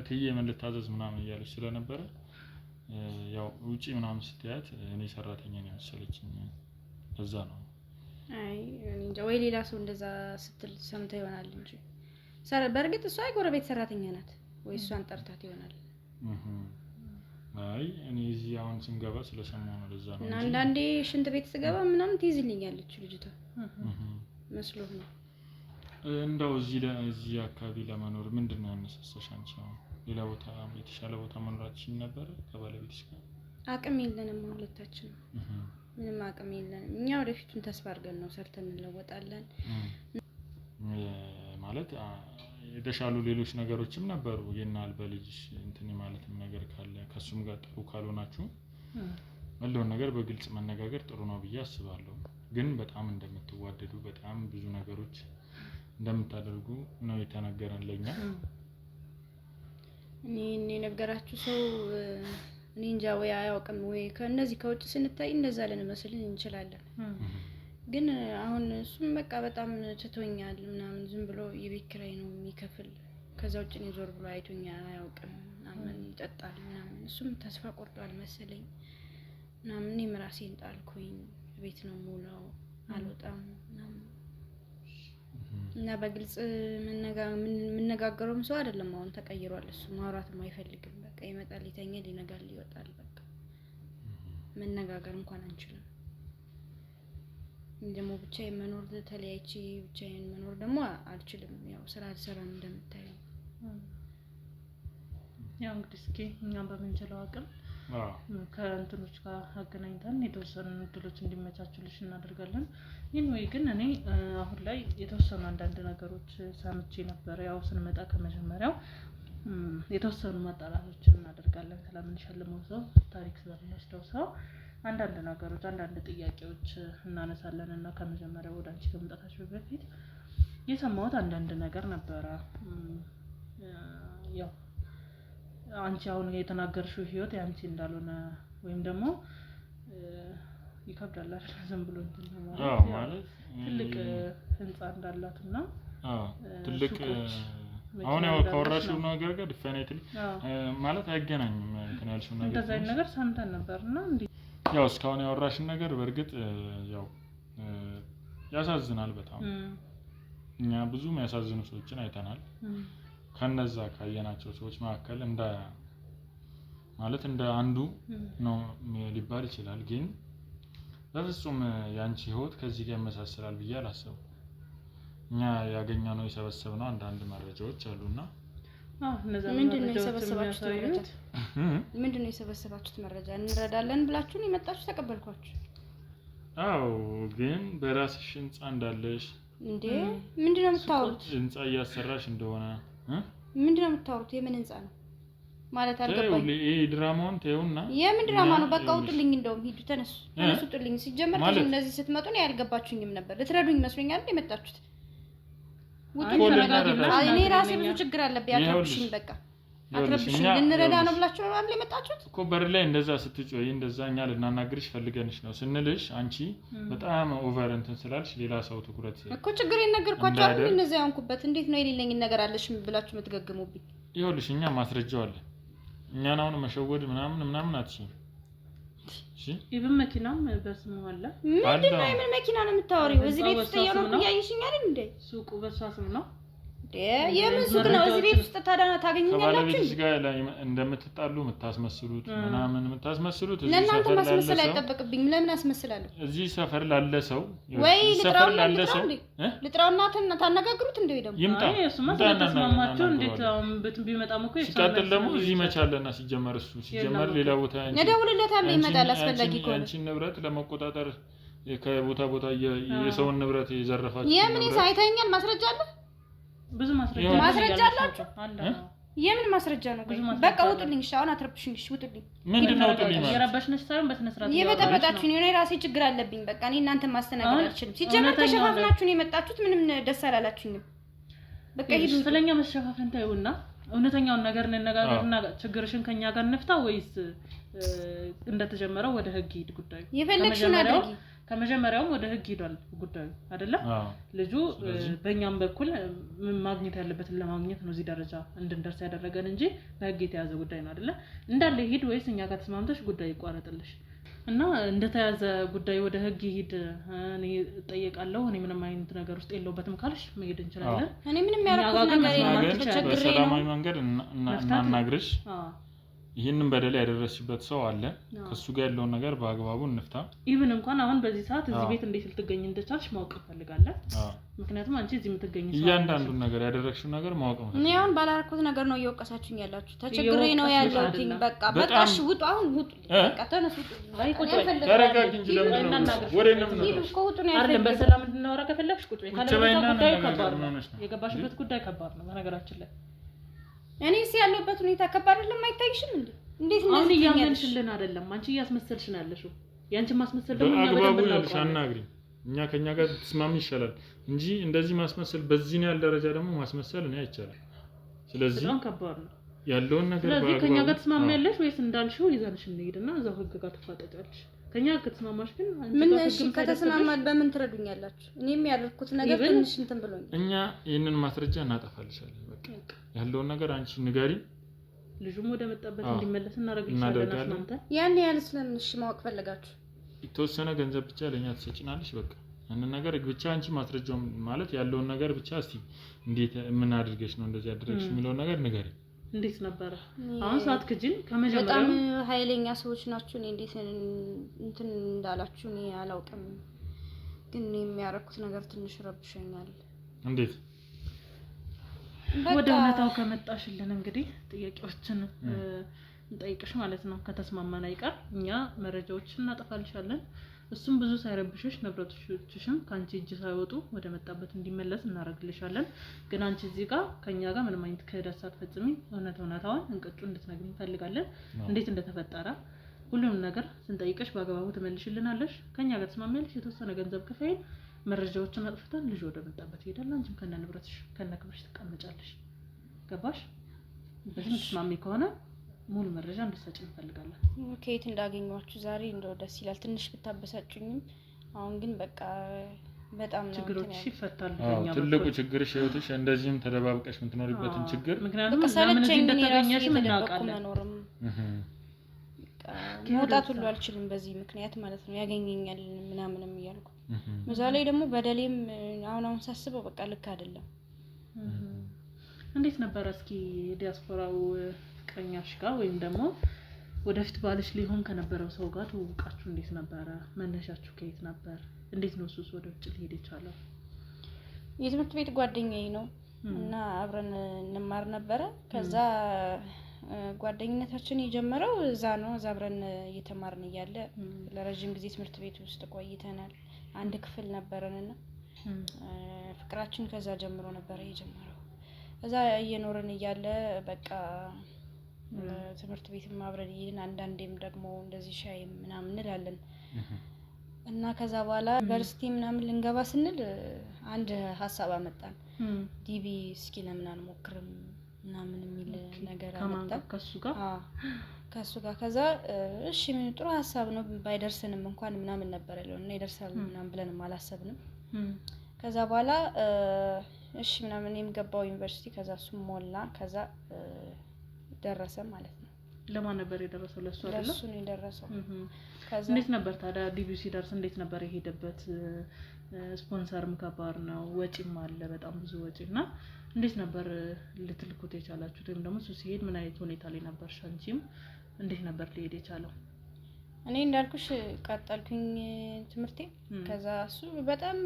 እትዬ ምን ልታዘዝ ምናምን እያለች ስለነበረ ያው ውጪ ምናምን ስትያት እኔ ሰራተኛ ነው መሰለችኝ። ለዛ ነው። አይ እንጃ ወይ ሌላ ሰው እንደዛ ስትል ሰምታ ይሆናል እንጂ በእርግጥ እሷ የጎረቤት ሰራተኛ ናት ወይ እሷን ጠርታት ይሆናል። አይ እኔ እዚህ አሁን ስንገባ ስለሰማሁ ነው። ለዛ ነው እና አንዳንዴ ሽንት ቤት ስገባ ምናምን ትይዝልኛለች ልጅቷ መስሎህ ነው። እንደው እዚህ አካባቢ ለመኖር ምንድነው ያነሳሳሽ አንቺ? ሌላ ቦታ የተሻለ ቦታ መኖራችን ነበር ከባለቤትሽ ጋር? አቅም የለንም ሁለታችን። ምንም አቅም የለንም። እኛ ወደፊቱን ተስፋ አድርገን ነው ሰርተን እንለወጣለን ማለት የተሻሉ ሌሎች ነገሮችም ነበሩ። የናል በልጅሽ እንትን ማለትም ነገር ካለ ከሱም ጋር ጥሩ ካልሆናችሁ ያለውን ነገር በግልጽ መነጋገር ጥሩ ነው ብዬ አስባለሁ። ግን በጣም እንደምትዋደዱ በጣም ብዙ ነገሮች እንደምታደርጉ ነው የተነገረን ለኛ። እኔ ነገራችሁ ሰው እኔ እንጃ ወይ አያውቅም ወይ ከነዚህ ከውጭ ስንታይ እንደዛ ልንመስል እንችላለን። ግን አሁን እሱም በቃ በጣም ትቶኛል ምናምን ዝም ብሎ የቤት ኪራይ ነው የሚከፍል። ከዛ ውጭ ነው ዞር ብሎ አይቶኛ አያውቅም ምናምን ይጠጣል ምናምን። እሱም ተስፋ ቆርጧል መሰለኝ ምናምን። እኔም ራሴን ጣልኩኝ። ቤት ነው ሙላው አልወጣም ምናምን እና በግልጽ መነጋገሩም ሰው አይደለም። አሁን ተቀይሯል። እሱ ማውራትም አይፈልግም። በቃ ይመጣል፣ ይተኛል፣ ይነጋል፣ ይወጣል። በቃ መነጋገር እንኳን አንችልም። እንደሞ ብቻዬን መኖር ተለያይቼ ብቻዬን መኖር ደግሞ አልችልም። ያው ስራ አልሰራም እንደምታዩ። ያው እንግዲህ እስኪ እኛም በምንችለው አቅም ከእንትኖች ጋር አገናኝተን የተወሰኑ እድሎች እንዲመቻቹልሽ እናደርጋለን። ይህን ወይ ግን እኔ አሁን ላይ የተወሰኑ አንዳንድ ነገሮች ሰምቼ ነበር። ያው ስንመጣ ከመጀመሪያው የተወሰኑ ማጣራቶችን እናደርጋለን። ስለምንሸልመው ሰው ታሪክ ስለምንወስደው ሰው አንዳንድ ነገሮች አንዳንድ ጥያቄዎች እናነሳለን እና ከመጀመሪያው ወደ አንቺ ከመምጣታችን በፊት የሰማሁት አንዳንድ ነገር ነበረ። ያው አንቺ አሁን የተናገርሽው ህይወት ያንቺ እንዳልሆነ ወይም ደግሞ ይከብዳል አይደል? ዝም ብሎ እንትን ማለት ትልቅ ህንጻ እንዳላትና ትልቅ አሁን ያው ከወራሽው ነገር ጋር ዲፋይኔትሊ ማለት አይገናኝም። እንትን ያልሽው ነገር እንደዛ አይነት ነገር ሰምተን ነበርና እንዴ ያው እስካሁን ያወራሽን ነገር በእርግጥ ያው ያሳዝናል በጣም። እኛ ብዙ የሚያሳዝኑ ሰዎችን አይተናል። ከነዛ ካየናቸው ሰዎች መካከል እንደ አንዱ ነው ሊባል ይችላል። ግን በፍጹም ያንቺ ህይወት ከዚህ ጋር መሳሰላል ብዬ አላሰብኩም። እኛ ያገኘነው የሰበሰብነው አንዳንድ መረጃዎች አሉና ምንድነው የሰበሰባችሁት መረጃ? እንረዳለን ብላችሁ ነው የመጣችሁ? ተቀበልኳችሁ። አዎ ግን በራስሽ ህንጻ እንዳለሽ እንዴ? ምንድነው የምታወሩት? ህንጻ እያሰራሽ እንደሆነ ምንድነው የምታወሩት? የምን ህንጻ ነው ማለት አልገባኝ። ይሄ ድራማውን ተይውና የምን ድራማ ነው? በቃ ውጡልኝ። እንደውም ሂዱ፣ ተነሱ ውጡልኝ። ሲጀመር እነዚህ ስትመጡ ነው ያልገባችሁኝም ነበር። ልትረዱኝ መስሎኛል እንዴ የመጣችሁት? እኔ ራሴ ብዙ ችግር አለብኝ። አትረብሽኝ፣ በቃ አትረብሽኝ። ልንረዳ ነው ብላችሁ ነው አይደል የመጣችሁት? እኮ በር ላይ እንደዛ ስትጮይ እንደዛ እኛ ልናናግርሽ ፈልገንሽ ነው ስንልሽ አንቺ በጣም ኦቨር እንትን ስላልሽ ሌላ ሰው ትኩረት እኮ ችግር የነገርኳችሁ አይደል? እነዚህ ያንኩበት እንዴት ነው የሌለኝ ነገር አለሽ ብላችሁ የምትገግሙብኝ? ይኸውልሽ እኛ ማስረጃው አለ። እኛን አሁን መሸወድ ምናምን አትችይም። እሺ ይብም መኪናም በስሙ አለ። ምንድነው የምን መኪና ነው የምታወሪው? እዚህ ቤት ውስጥ እየኖርኩ እያየሽኝ አይደል እንዴ? ሱቁ በሷ ስም ነው። የምን ሱቅ ነው? እዚህ ቤት ውስጥ ታገኙኛላችሁ? ከባለቤትሽ ጋር እንደምትጣሉ የምታስመስሉት ምናምን የምታስመስሉት እዚህ ለእናንተ ሰፈር ማስመሰል ላለ ሰው አይጠበቅብኝም። ለምን አስመስላለሁ? እዚህ ሰፈር ላለ ሰው ወይ ሰፈር ላለ ሰው ልጥራውና ታነጋግሩት እንዴ? ደግሞ ይምጣ። አይ እሱማ ስለተስማማችሁ እንዴት ቢመጣም እኮ ሲቀጥል ደግሞ እዚህ መቻለና ሲጀመር እሱ ሲጀመር ሌላ ቦታ እደውልለታለሁ ይመጣል አስፈላጊ ከሆነ። አንቺን ንብረት ለመቆጣጠር ከቦታ ቦታ የሰውን ንብረት የዘረፋችሁ የምን ሳይታኛል ማስረጃ አለ? ብዙ ማስረጃ አላችሁ? የምን ማስረጃ ነው? በቃ ውጡልኝ። እሺ አሁን አትረብሽኝ። እሺ ውጡልኝ። ምንድነው ውጡልኝ ማለት? የረበሽነሽ ሳይሆን በስነ ስርዓት የበጠበጣችሁኝ ነው። ራሴ ችግር አለብኝ። በቃ እኔ እናንተ ማስተናገድ አልችልም። ሲጀመር ተሸፋፍናችሁ ነው የመጣችሁት። ምንም ደስ አላላችሁኝም። በቃ ሂዱ። ስለኛ መሸፋፈን ታዩና እውነተኛውን ነገር እንነጋገርና ችግርሽን ከኛ ጋር እንፍታ ወይስ እንደተጀመረው ወደ ህግ ሂድ ጉዳዩ? የፈለግሽውን አድርጊ። ከመጀመሪያውም ወደ ህግ ሄዷል ጉዳዩ አይደለ? ልጁ በእኛም በኩል ማግኘት ያለበትን ለማግኘት ነው እዚህ ደረጃ እንድንደርስ ያደረገን እንጂ በህግ የተያዘ ጉዳይ ነው አይደለ? እንዳለ ሂድ ወይስ እኛ ጋር ተስማምተሽ ጉዳይ ይቋረጥልሽ እና እንደተያዘ ጉዳይ ወደ ህግ ሂድ። እኔ እጠየቃለሁ። እኔ ምንም አይነት ነገር ውስጥ የለውበትም ካልሽ መሄድ እንችላለን። እኔ ምንም ያረኩት ነገር የለም። በሰላማዊ መንገድ እናናግርሽ። ይሄንን በደል ያደረስሽበት ሰው አለ። ከሱ ጋር ያለውን ነገር በአግባቡ እንፍታ። ኢቭን እንኳን አሁን በዚህ ሰዓት እዚህ ቤት እንዴት ልትገኝ እንደቻልሽ ማወቅ ፈልጋለሁ። ምክንያቱም አንቺ እዚህ የምትገኝ ሰው እያንዳንዱን ነገር ያደረግሽው ነገር ማወቅ ነው። እኔ አሁን ባላረኩት ነገር ነው እየወቀሳችሁኝ ያላችሁ። ተቸግሬ ነው ያለሁት። በቃ እሺ ውጡ። አሁን ውጡ። በቃ ተነሱ። አይ ቁጭ በይ። ተረጋጊ እንጂ ለምን ነው ወሬ ነው የምትለው? ቁጡ ነው አይደለም። በሰላም እንድናወራ ከፈለግሽ ቁጭ በይ። ካለበለዚያ ጉዳዩ ከባድ ነው። የገባሽበት ጉዳይ ከባድ ነው በነገራችን ላይ። እኔስ ያለሁበት ሁኔታ ከባድ አይደለም? አይታይሽም እንዴ? እንዴት ነው አሁን እያመንሽልን አይደለም? አንቺ እያስመሰልሽ ነው ያለሽው። ያንቺ ማስመሰል ደግሞ እኛ በደንብ እናውቃለን። እኛ ከኛ ጋር ተስማሚ ይሻላል እንጂ እንደዚህ ማስመሰል በዚህ ነው ያለ ደረጃ ደግሞ ማስመሰል ነው አይቻልም። ስለዚህ በጣም ከባድ ነው ያለውን ነገር ስለዚህ ከኛ ጋር ተስማሚ ያለሽ ወይስ እንዳልሽው ይዘንሽ እንሄድና እዛው ህግ ጋር ተፋጠጫለሽ? ከኛ ጋር ተስማማሽ ግን አንቺ ምን እሺ ከተስማማል በምን ትረዱኛላችሁ? እኔም ያልኩት ነገር ትንሽ እንትን ብሎኝ እኛ ይሄንን ማስረጃ እናጠፋልሻለን። በቃ ያለውን ነገር አንቺ ንገሪ። ልጁም ወደ መጣበት እንዲመለስ እናረጋግጣለን። እናንተ ያን ያህል ስለምን እሺ ማወቅ ፈለጋችሁ? የተወሰነ ገንዘብ ብቻ ለኛ ትሰጪናለሽ። በቃ ያንን ነገር ብቻ አንቺ ማስረጃው ማለት ያለውን ነገር ብቻ እስቲ እንዴት ምን አድርገሽ ነው እንደዚህ አድርገሽ የሚለው ነገር ንገሪ። እንዴት ነበር? አሁን ሰዓት ከጅን ከመጀመሪያው በጣም ኃይለኛ ሰዎች ናችሁ። እኔ እንዴት እንትን እንዳላችሁ እኔ አላውቅም፣ ግን የሚያረኩት ነገር ትንሽ ረብሸኛል። እንዴት ወደ እውነታው ከመጣሽልን እንግዲህ ጥያቄዎችን እንጠይቅሽ ማለት ነው። ከተስማማን አይቀር እኛ መረጃዎችን እናጠፋልሻለን። እሱም ብዙ ሳይረብሽሽ ንብረቶችሽን ካንቺ እጅ ሳይወጡ ወደ መጣበት እንዲመለስ እናረግልሻለን። ግን አንቺ እዚህ ጋር ከኛ ጋር ምንም አይነት ክህደት ሳትፈጽሚ እውነታውን እንቅጩ እንድትነግሪኝ እንፈልጋለን። እንዴት እንደተፈጠረ ሁሉንም ነገር ስንጠይቅሽ በአግባቡ ትመልሽልናለሽ። ከኛ ጋር ተስማሚያለሽ? የተወሰነ ገንዘብ ከፈይን መረጃዎችን አጥፍተን ልጅ ወደ መጣበት ይሄዳል። አንቺም ከነ ንብረትሽ ከነ ክብርሽ ትቀመጫለሽ። ገባሽ? በዚህ ተስማሚ ከሆነ ሙሉ መረጃ እንድትሰጪ እንፈልጋለን። ከየት እንዳገኘኋችሁ ዛሬ እንደው ደስ ይላል። ትንሽ ብታበሳጩኝም አሁን ግን በቃ በጣም ነው ችግሮች ይፈታሉ። ትልቁ ችግርሽ ህይወትሽ እንደዚህም ተደባብቀሽ የምትኖርበትን ችግር ምክንያቱም ለምን እዚህ እንደተገኘሽ እናውቃለን። መውጣት ሁሉ አልችልም በዚህ ምክንያት ማለት ነው። ያገኘኛል ምናምንም እያልኩ በዛ ላይ ደግሞ በደሌም አሁን ሳስበው በቃ ልክ አይደለም። እንዴት ነበር እስኪ ዲያስፖራው ፍቅረኛሽ ጋር ወይም ደግሞ ወደፊት ባልሽ ሊሆን ከነበረው ሰው ጋር ተውቃችሁ እንዴት ነበረ? መነሻችሁ ከየት ነበር? እንዴት ነው እሱስ ወደ ውጭ ሊሄድ የቻለው? የትምህርት ቤት ጓደኛዬ ነው እና አብረን እንማር ነበረ። ከዛ ጓደኝነታችን የጀመረው እዛ ነው። እዛ አብረን እየተማርን እያለ ለረጅም ጊዜ ትምህርት ቤት ውስጥ ቆይተናል። አንድ ክፍል ነበርንና ፍቅራችን ከዛ ጀምሮ ነበር የጀመረው። እዛ እየኖርን እያለ በቃ ትምህርት ቤትም አብረን እየሄድን አንዳንዴም ደግሞ እንደዚህ ሻይ ምናምን እንላለን እና ከዛ በኋላ ዩኒቨርሲቲ ምናምን ልንገባ ስንል አንድ ሀሳብ አመጣን። ዲቢ እስኪ ለምን አንሞክርም ምናምን የሚል ነገር አመጣን ከሱ ጋር ከዛ እሺ ምን ጥሩ ሀሳብ ነው ባይደርስንም እንኳን ምናምን ነበር ያለው እና ይደርሳል ምናምን ብለንም አላሰብንም። ከዛ በኋላ እሺ ምናምን እኔም ገባው ዩኒቨርሲቲ። ከዛ እሱም ሞላ። ከዛ ደረሰ ማለት ነው። ለማን ነበር የደረሰው? ለሱ አይደለም? ለሱ ነው የደረሰው። ከዛ እንዴት ነበር ታዲያ ዲቪሲ ደርስ እንዴት ነበር የሄደበት? ስፖንሰርም ከባድ ነው፣ ወጪም አለ በጣም ብዙ ወጪና እንዴት ነበር ልትልኩት የቻላችሁት? ወይም ደግሞ እሱ ሲሄድ ምን አይነት ሁኔታ ላይ ነበር? ሻንቺም እንዴት ነበር ሊሄድ የቻለው? እኔ እንዳልኩሽ ቀጠልኩኝ ትምህርቴ። ከዛ እሱ በጣም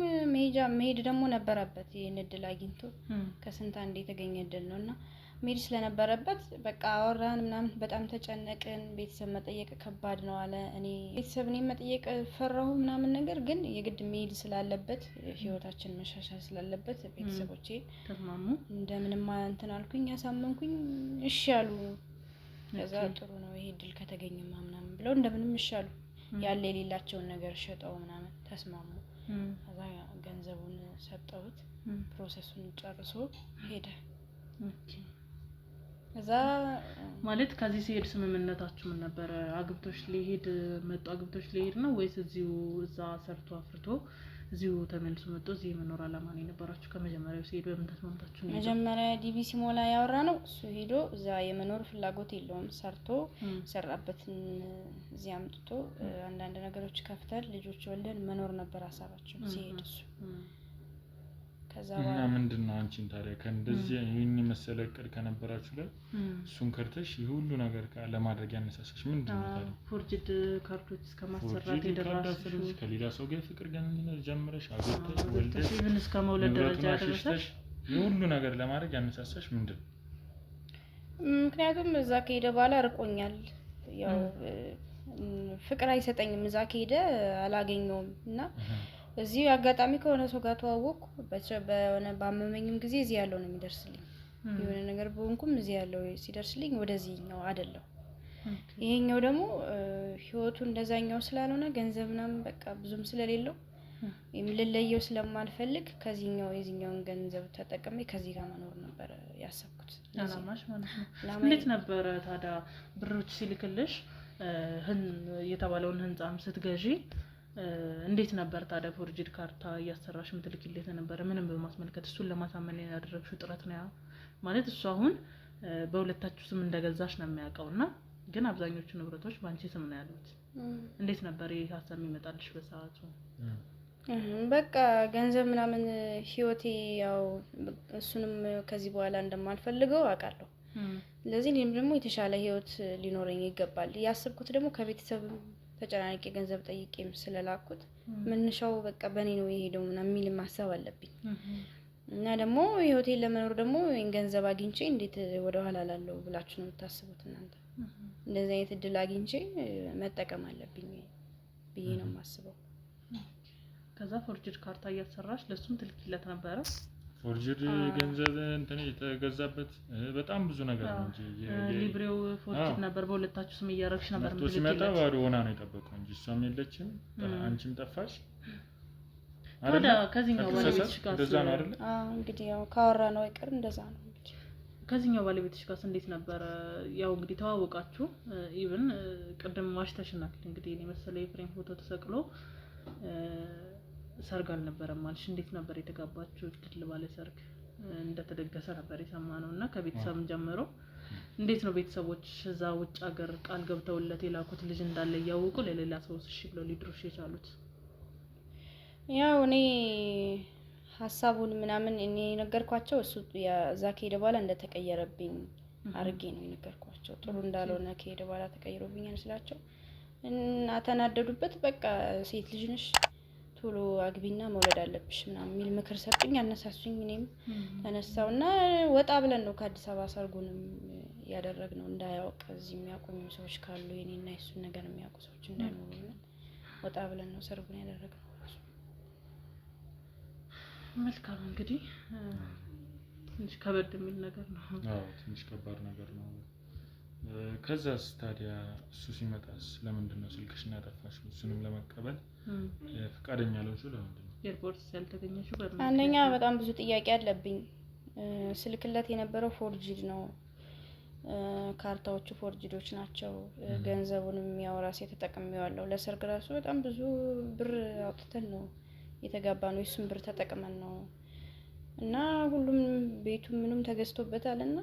መሄድ ደግሞ ነበረበት። ይሄን እድል አግኝቶ ከስንት አንዴ የተገኘ እድል ነውና መሄድ ስለነበረበት በቃ አወራን ምናምን፣ በጣም ተጨነቅን። ቤተሰብ መጠየቅ ከባድ ነው አለ። እኔ ቤተሰብ እኔ መጠየቅ ፈራሁ ምናምን፣ ነገር ግን የግድ መሄድ ስላለበት ህይወታችን መሻሻል ስላለበት ቤተሰቦቼ ተስማሙ። እንደምንም እንትን አልኩኝ፣ ያሳመንኩኝ፣ እሺ አሉ። ከዛ ጥሩ ነው ይሄ እድል ከተገኘማ ምናምን ብለው እንደምንም እሺ አሉ። ያለ የሌላቸውን ነገር ሸጠው ምናምን ተስማሙ። ከዛ ገንዘቡን ሰጠሁት፣ ፕሮሰሱን ጨርሶ ሄደ። ከዛ ማለት ከዚህ ሲሄድ ስምምነታችሁ ምን ነበር? አግብቶሽ ሊሄድ መጥቶ አግብቶሽ ሊሄድ ነው ወይስ እዛ ሰርቶ አፍርቶ እዚሁ ተመልሶ መጥቶ እዚህ መኖር አላማ ነው የነበራችሁ? ከመጀመሪያው ሲሄድ በምን ተስማምታችሁ ነው? መጀመሪያ ዲቪሲ ሞላ ያወራ ነው እሱ ሄዶ እዛ የመኖር ፍላጎት የለውም። ሰራበትን እዚህ አምጥቶ አንዳንድ ነገሮች ከፍተን ልጆች ወልደን መኖር ነበር ሀሳባችን ሲሄድ እሱ። ከዛ እና ምንድነው አንቺን ታዲያ ከእንደዚህ ይሄን መሰለ እቅድ ከነበራችሁ ላይ እሱን ከርተሽ ሁሉ ነገር ለማድረግ ያነሳሳሽ ምንድነው ታዲያ? ፎርጅድ ካርዶች እስከማሰራት የደረስሽ፣ ከሌላ ሰው ጋር ፍቅር ግንኙነት ጀምረሽ አግብተሽ ወልደሽ ምን እስከመውለድ ደረጃ ደረሰሽ? ሁሉ ነገር ለማድረግ ያነሳሳሽ ምንድነው? ምክንያቱም እዛ ከሄደ በኋላ ርቆኛል። ያው ፍቅር አይሰጠኝም። እዛ ከሄደ አላገኘውም እና እዚህ አጋጣሚ ከሆነ ሰው ጋር ተዋወቅኩ። በሆነ ባመመኝም ጊዜ እዚህ ያለው ነው የሚደርስልኝ። የሆነ ነገር በሆንኩም እዚህ ያለው ሲደርስልኝ ወደዚህኛው አይደለም። ይሄኛው ደግሞ ህይወቱ እንደዛኛው ስላልሆነ ገንዘብ ምናምን በቃ ብዙም ስለሌለው ልለየው ስለማልፈልግ ከዚህኛው የዚህኛውን ገንዘብ ተጠቅሜ ከዚህ ጋር መኖር ነበር ያሰብኩት። አላማሽ ማለት ነው። እንዴት ነበር ታዲያ ብሮች ሲልክልሽ የተባለውን ህንጻም ስትገዢ እንዴት ነበር ታዲያ ፎርጅድ ካርታ እያሰራሽ ምትልክልኝ ነበር? ምንም በማስመልከት እሱን ለማሳመን ያደረግሽው ጥረት ነው ማለት? እሱ አሁን በሁለታችሁ ስም እንደገዛሽ ነው የሚያውቀውና ግን አብዛኞቹ ንብረቶች ባንቺ ስም ነው ያሉት። እንዴት ነበር ይሄ ሀሳብ የሚመጣልሽ በሰዓቱ? በቃ ገንዘብ ምናምን ህይወቴ ያው እሱንም ከዚህ በኋላ እንደማልፈልገው አውቃለሁ። ስለዚህ እኔም ደግሞ የተሻለ ህይወት ሊኖረኝ ይገባል። ያሰብኩት ደግሞ ከቤተሰብ ተጨናንቄ ገንዘብ ጠይቄም ስለላኩት ምንሻው በቃ በኔ ነው የሄደው ምናምን የሚል ማሰብ አለብኝ። እና ደግሞ ህይወቴን ለመኖር ደግሞ ገንዘብ አግኝቼ እንዴት ወደ ኋላ ላለው ብላችሁ ነው የምታስቡት እናንተ? እንደዚህ አይነት እድል አግኝቼ መጠቀም አለብኝ ብዬ ነው የማስበው። ከዛ ፎርጅድ ካርታ እያሰራሽ ለሱም ትልክለት ነበረ? ፎርጅድ ገንዘብ እንትን የተገዛበት በጣም ብዙ ነገር ነው እንጂ ሊብሬው ፎርጅድ ነበር። በሁለታችሁ ስም እያረግሽ ነበር ማለት ነው። ሲመጣ ባዶ ሆና ነው የጠበቀው እንጂ እሷም የለችም አንቺም ጠፋሽ አይደል? ከዚህኛው ባለቤትሽ ጋር እንደዛ ነው አይደል? እንግዲህ ያው ካወራ ነው አይቀር እንደዛ ነው እንግዲህ። ከዚህኛው ባለቤትሽ ጋር እንዴት ነበር? ያው እንግዲህ ተዋወቃችሁ። ኢቭን ቅድም ዋሽተሽናል እንግዲህ እኔ መሰለኝ የፍሬም ፎቶ ተሰቅሎ ሰርግ አልነበረም ማለት እንዴት ነበር የተጋባችሁ? ድል ባለ ሰርግ እንደተደገሰ ነበር የሰማነው እና ከቤተሰብም ጀምሮ እንዴት ነው ቤተሰቦች እዛ ውጭ ሀገር ቃል ገብተውለት የላኩት ልጅ እንዳለ ያወቁ ለሌላ ሰው እሺ ብለው ሊድሩሽ የቻሉት? ያው እኔ ሀሳቡን ምናምን እኔ ነገርኳቸው። እሱ እዛ ከሄደ በኋላ እንደተቀየረብኝ አርጌ ነው የነገርኳቸው። ጥሩ እንዳልሆነ ከሄደ በኋላ ተቀይሮብኛል ስላቸው እና ተናደዱበት። በቃ ሴት ልጅ ነሽ ቶሎ አግቢና መውለድ አለብሽ ምናምን የሚል ምክር ሰጡኝ፣ አነሳሱኝ። እኔም ተነሳውና ወጣ ብለን ነው ከአዲስ አበባ ሰርጉንም ያደረግነው። እንዳያውቅ እዚህ የሚያቆሙ ሰዎች ካሉ የኔና የሱን ነገር የሚያውቁ ሰዎች እንዳይኖሩ ወጣ ብለን ነው ሰርጉን ያደረግነው። መልካም እንግዲህ ትንሽ ከበድ የሚል ነገር ነው። አዎ ትንሽ ከባድ ነገር ነው። ከዛስ ታዲያ እሱ ሲመጣስ ለምንድን ነው ስልክሽን ያጠፋሽው? እሱንም ለመቀበል ፈቃደኛ አልሆንሽው ለምንድን ነው? ኤርፖርት ያልተገኘሽው? አንደኛ በጣም ብዙ ጥያቄ አለብኝ። ስልክለት የነበረው ፎርጅድ ነው፣ ካርታዎቹ ፎርጅዶች ናቸው። ገንዘቡንም ያው ራሴ ተጠቅሜዋለሁ። ለሰርግ ራሱ በጣም ብዙ ብር አውጥተን ነው የተጋባ ነው። እሱን ብር ተጠቅመን ነው እና ሁሉም ቤቱ ምንም ተገዝቶበታልና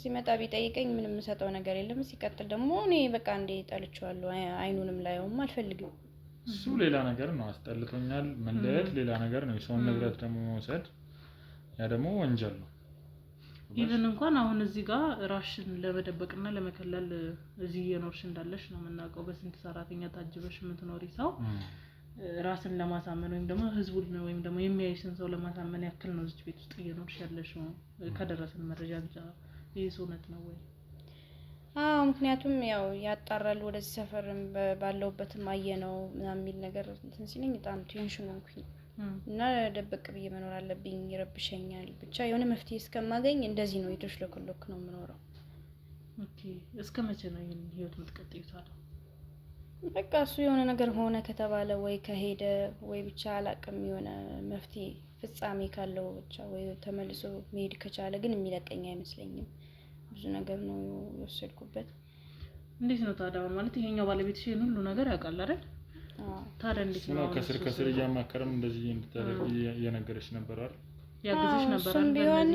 ሲመጣ ቢጠይቀኝ ምንም ሰጠው ነገር የለም። ሲቀጥል ደግሞ እኔ በቃ እንዴ ጠልቼዋለሁ። አይኑንም ላየውም አልፈልግም። እሱ ሌላ ነገር ነው። አስጠልቶኛል መለየት ሌላ ነገር ነው። የሰውን ንብረት ደግሞ መውሰድ ያ ደግሞ ወንጀል ነው። ኢቭን እንኳን አሁን እዚህ ጋር ራሽን ለመደበቅና ለመከለል እዚህ የኖርሽ እንዳለሽ ነው የምናውቀው። በስንት ሰራተኛ ታጅበሽ የምትኖሪ ሰው ራስን ለማሳመን ወይም ደግሞ ህዝቡን ወይም ደግሞ የሚያይሽን ሰው ለማሳመን ያክል ነው እዚህ ቤት ውስጥ እየኖርሽ ያለሽ ነው ከደረሰን መረጃ ብቻ። ይሄ እውነት ነው ወይ? አዎ ምክንያቱም ያው ያጣራል ወደዚህ ሰፈርም ባለውበትም አየነው ምናምን የሚል ነገር እንትን ሲለኝ በጣም ቴንሽን ሆንኩኝ እና ደበቅ ብዬ መኖር አለብኝ። ይረብሸኛል። ብቻ የሆነ መፍትሄ እስከማገኝ እንደዚህ ነው ይዶሽ ለኮሎክ ነው የምኖረው። ኦኬ እስከ መቼ ነው ይሄን ህይወት የምትቀጥይው ታዲያ? በቃ እሱ የሆነ ነገር ሆነ ከተባለ ወይ ከሄደ ወይ ብቻ አላቅም የሆነ መፍትሄ ፍጻሜ ካለው ብቻ ወይ ተመልሶ መሄድ ከቻለ ግን የሚለቀኝ አይመስለኝም። ብዙ ነገር ነው የወሰድኩበት። እንዴት ነው ታዲያ ማለት ይሄኛው ባለቤትሽ ይሄን ሁሉ ነገር ያውቃል አይደል? ታዲያ እንዴት ነው ከስር እያማከረም እንደዚህ እንድታደርጊ እየነገረች ነበር አይደል? ያግዝሽ ነበር አይደል? ቢሆን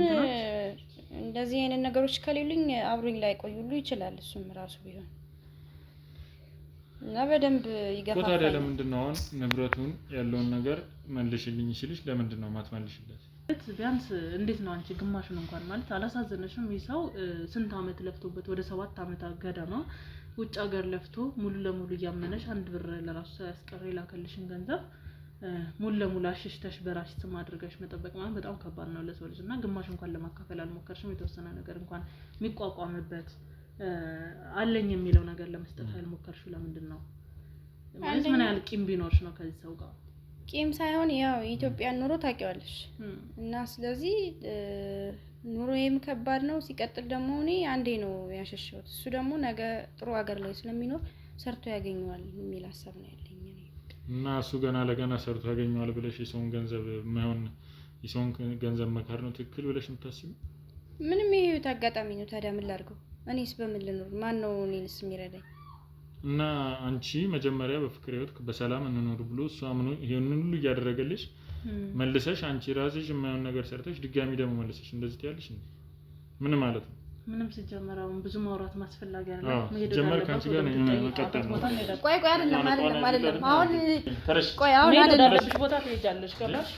እንደዚህ አይነት ነገሮች ከሌሉኝ አብሮኝ ላይ ቆዩሉ ይችላል እሱም ራሱ ቢሆን እና በደንብ ይገፋፋል። ታዲያ ለምንድን ነው አሁን ንብረቱን ያለውን ነገር መልሽልኝ ሲልሽ ለምንድን ነው ማትመልሽለት? ቢያንስ እንዴት ነው አንቺ ግማሹን እንኳን ማለት አላሳዘነሽም? ይሰው ስንት አመት ለፍቶበት ወደ 7 አመት ገደማ ውጭ ሀገር ለፍቶ ሙሉ ለሙሉ ያመነሽ አንድ ብር ለራሱ ያስቀር ይላከልሽን ገንዘብ ሙሉ ለሙሉ አሽሽተሽ በራስሽ ስም አድርገሽ መጠበቅ ማለት በጣም ከባድ ነው ለሰው ልጅ። እና ግማሽ እንኳን ለማካፈል አልሞከርሽም? የተወሰነ ነገር እንኳን የሚቋቋምበት አለኝ የሚለው ነገር ለመስጠት አልሞከርሽው? ለምንድን ነው ማለት ምን ያህል ቂም ቢኖርሽ ነው ከዚህ ሰው ጋር? ቂም ሳይሆን ያው የኢትዮጵያን ኑሮ ታውቂዋለሽ እና ስለዚህ ኑሮዬም ከባድ ነው። ሲቀጥል ደግሞ እኔ አንዴ ነው ያሸሸሁት። እሱ ደግሞ ነገ ጥሩ ሀገር ላይ ስለሚኖር ሰርቶ ያገኘዋል የሚል ሀሳብ ነው ያለኝ እኔ። እና እሱ ገና ለገና ሰርቶ ያገኘዋል ብለሽ የሰውን ገንዘብ ማይሆን የሰውን ገንዘብ መካር ነው ትክክል ብለሽ የምታስቢው? ምንም የህይወት አጋጣሚ ነው። ታዲያ ምን ላድርገው? እኔስ በምን ልኖር? ማን ነው እኔንስ የሚረዳኝ? እና አንቺ መጀመሪያ በፍቅር ህይወት በሰላም እንኖር ብሎ እሱ አምኖ ይሄንን ሁሉ እያደረገልሽ መልሰሽ አንቺ ራስሽ የማይሆን ነገር ሰርተሽ ድጋሚ ደግሞ መልሰሽ እንደዚህ ትያለሽ እንዴ? ምን ማለት ነው? ምንም ሲጀመረው ብዙ ማውራት ማስፈላጊ አይደለም። ጀመር ካንቺ ጋር ነው መቀጠል ነው። ቆይ አይደለም አሁን ቆይ አሁን አይደለም ቦታ ትሄጃለሽ ከላሽ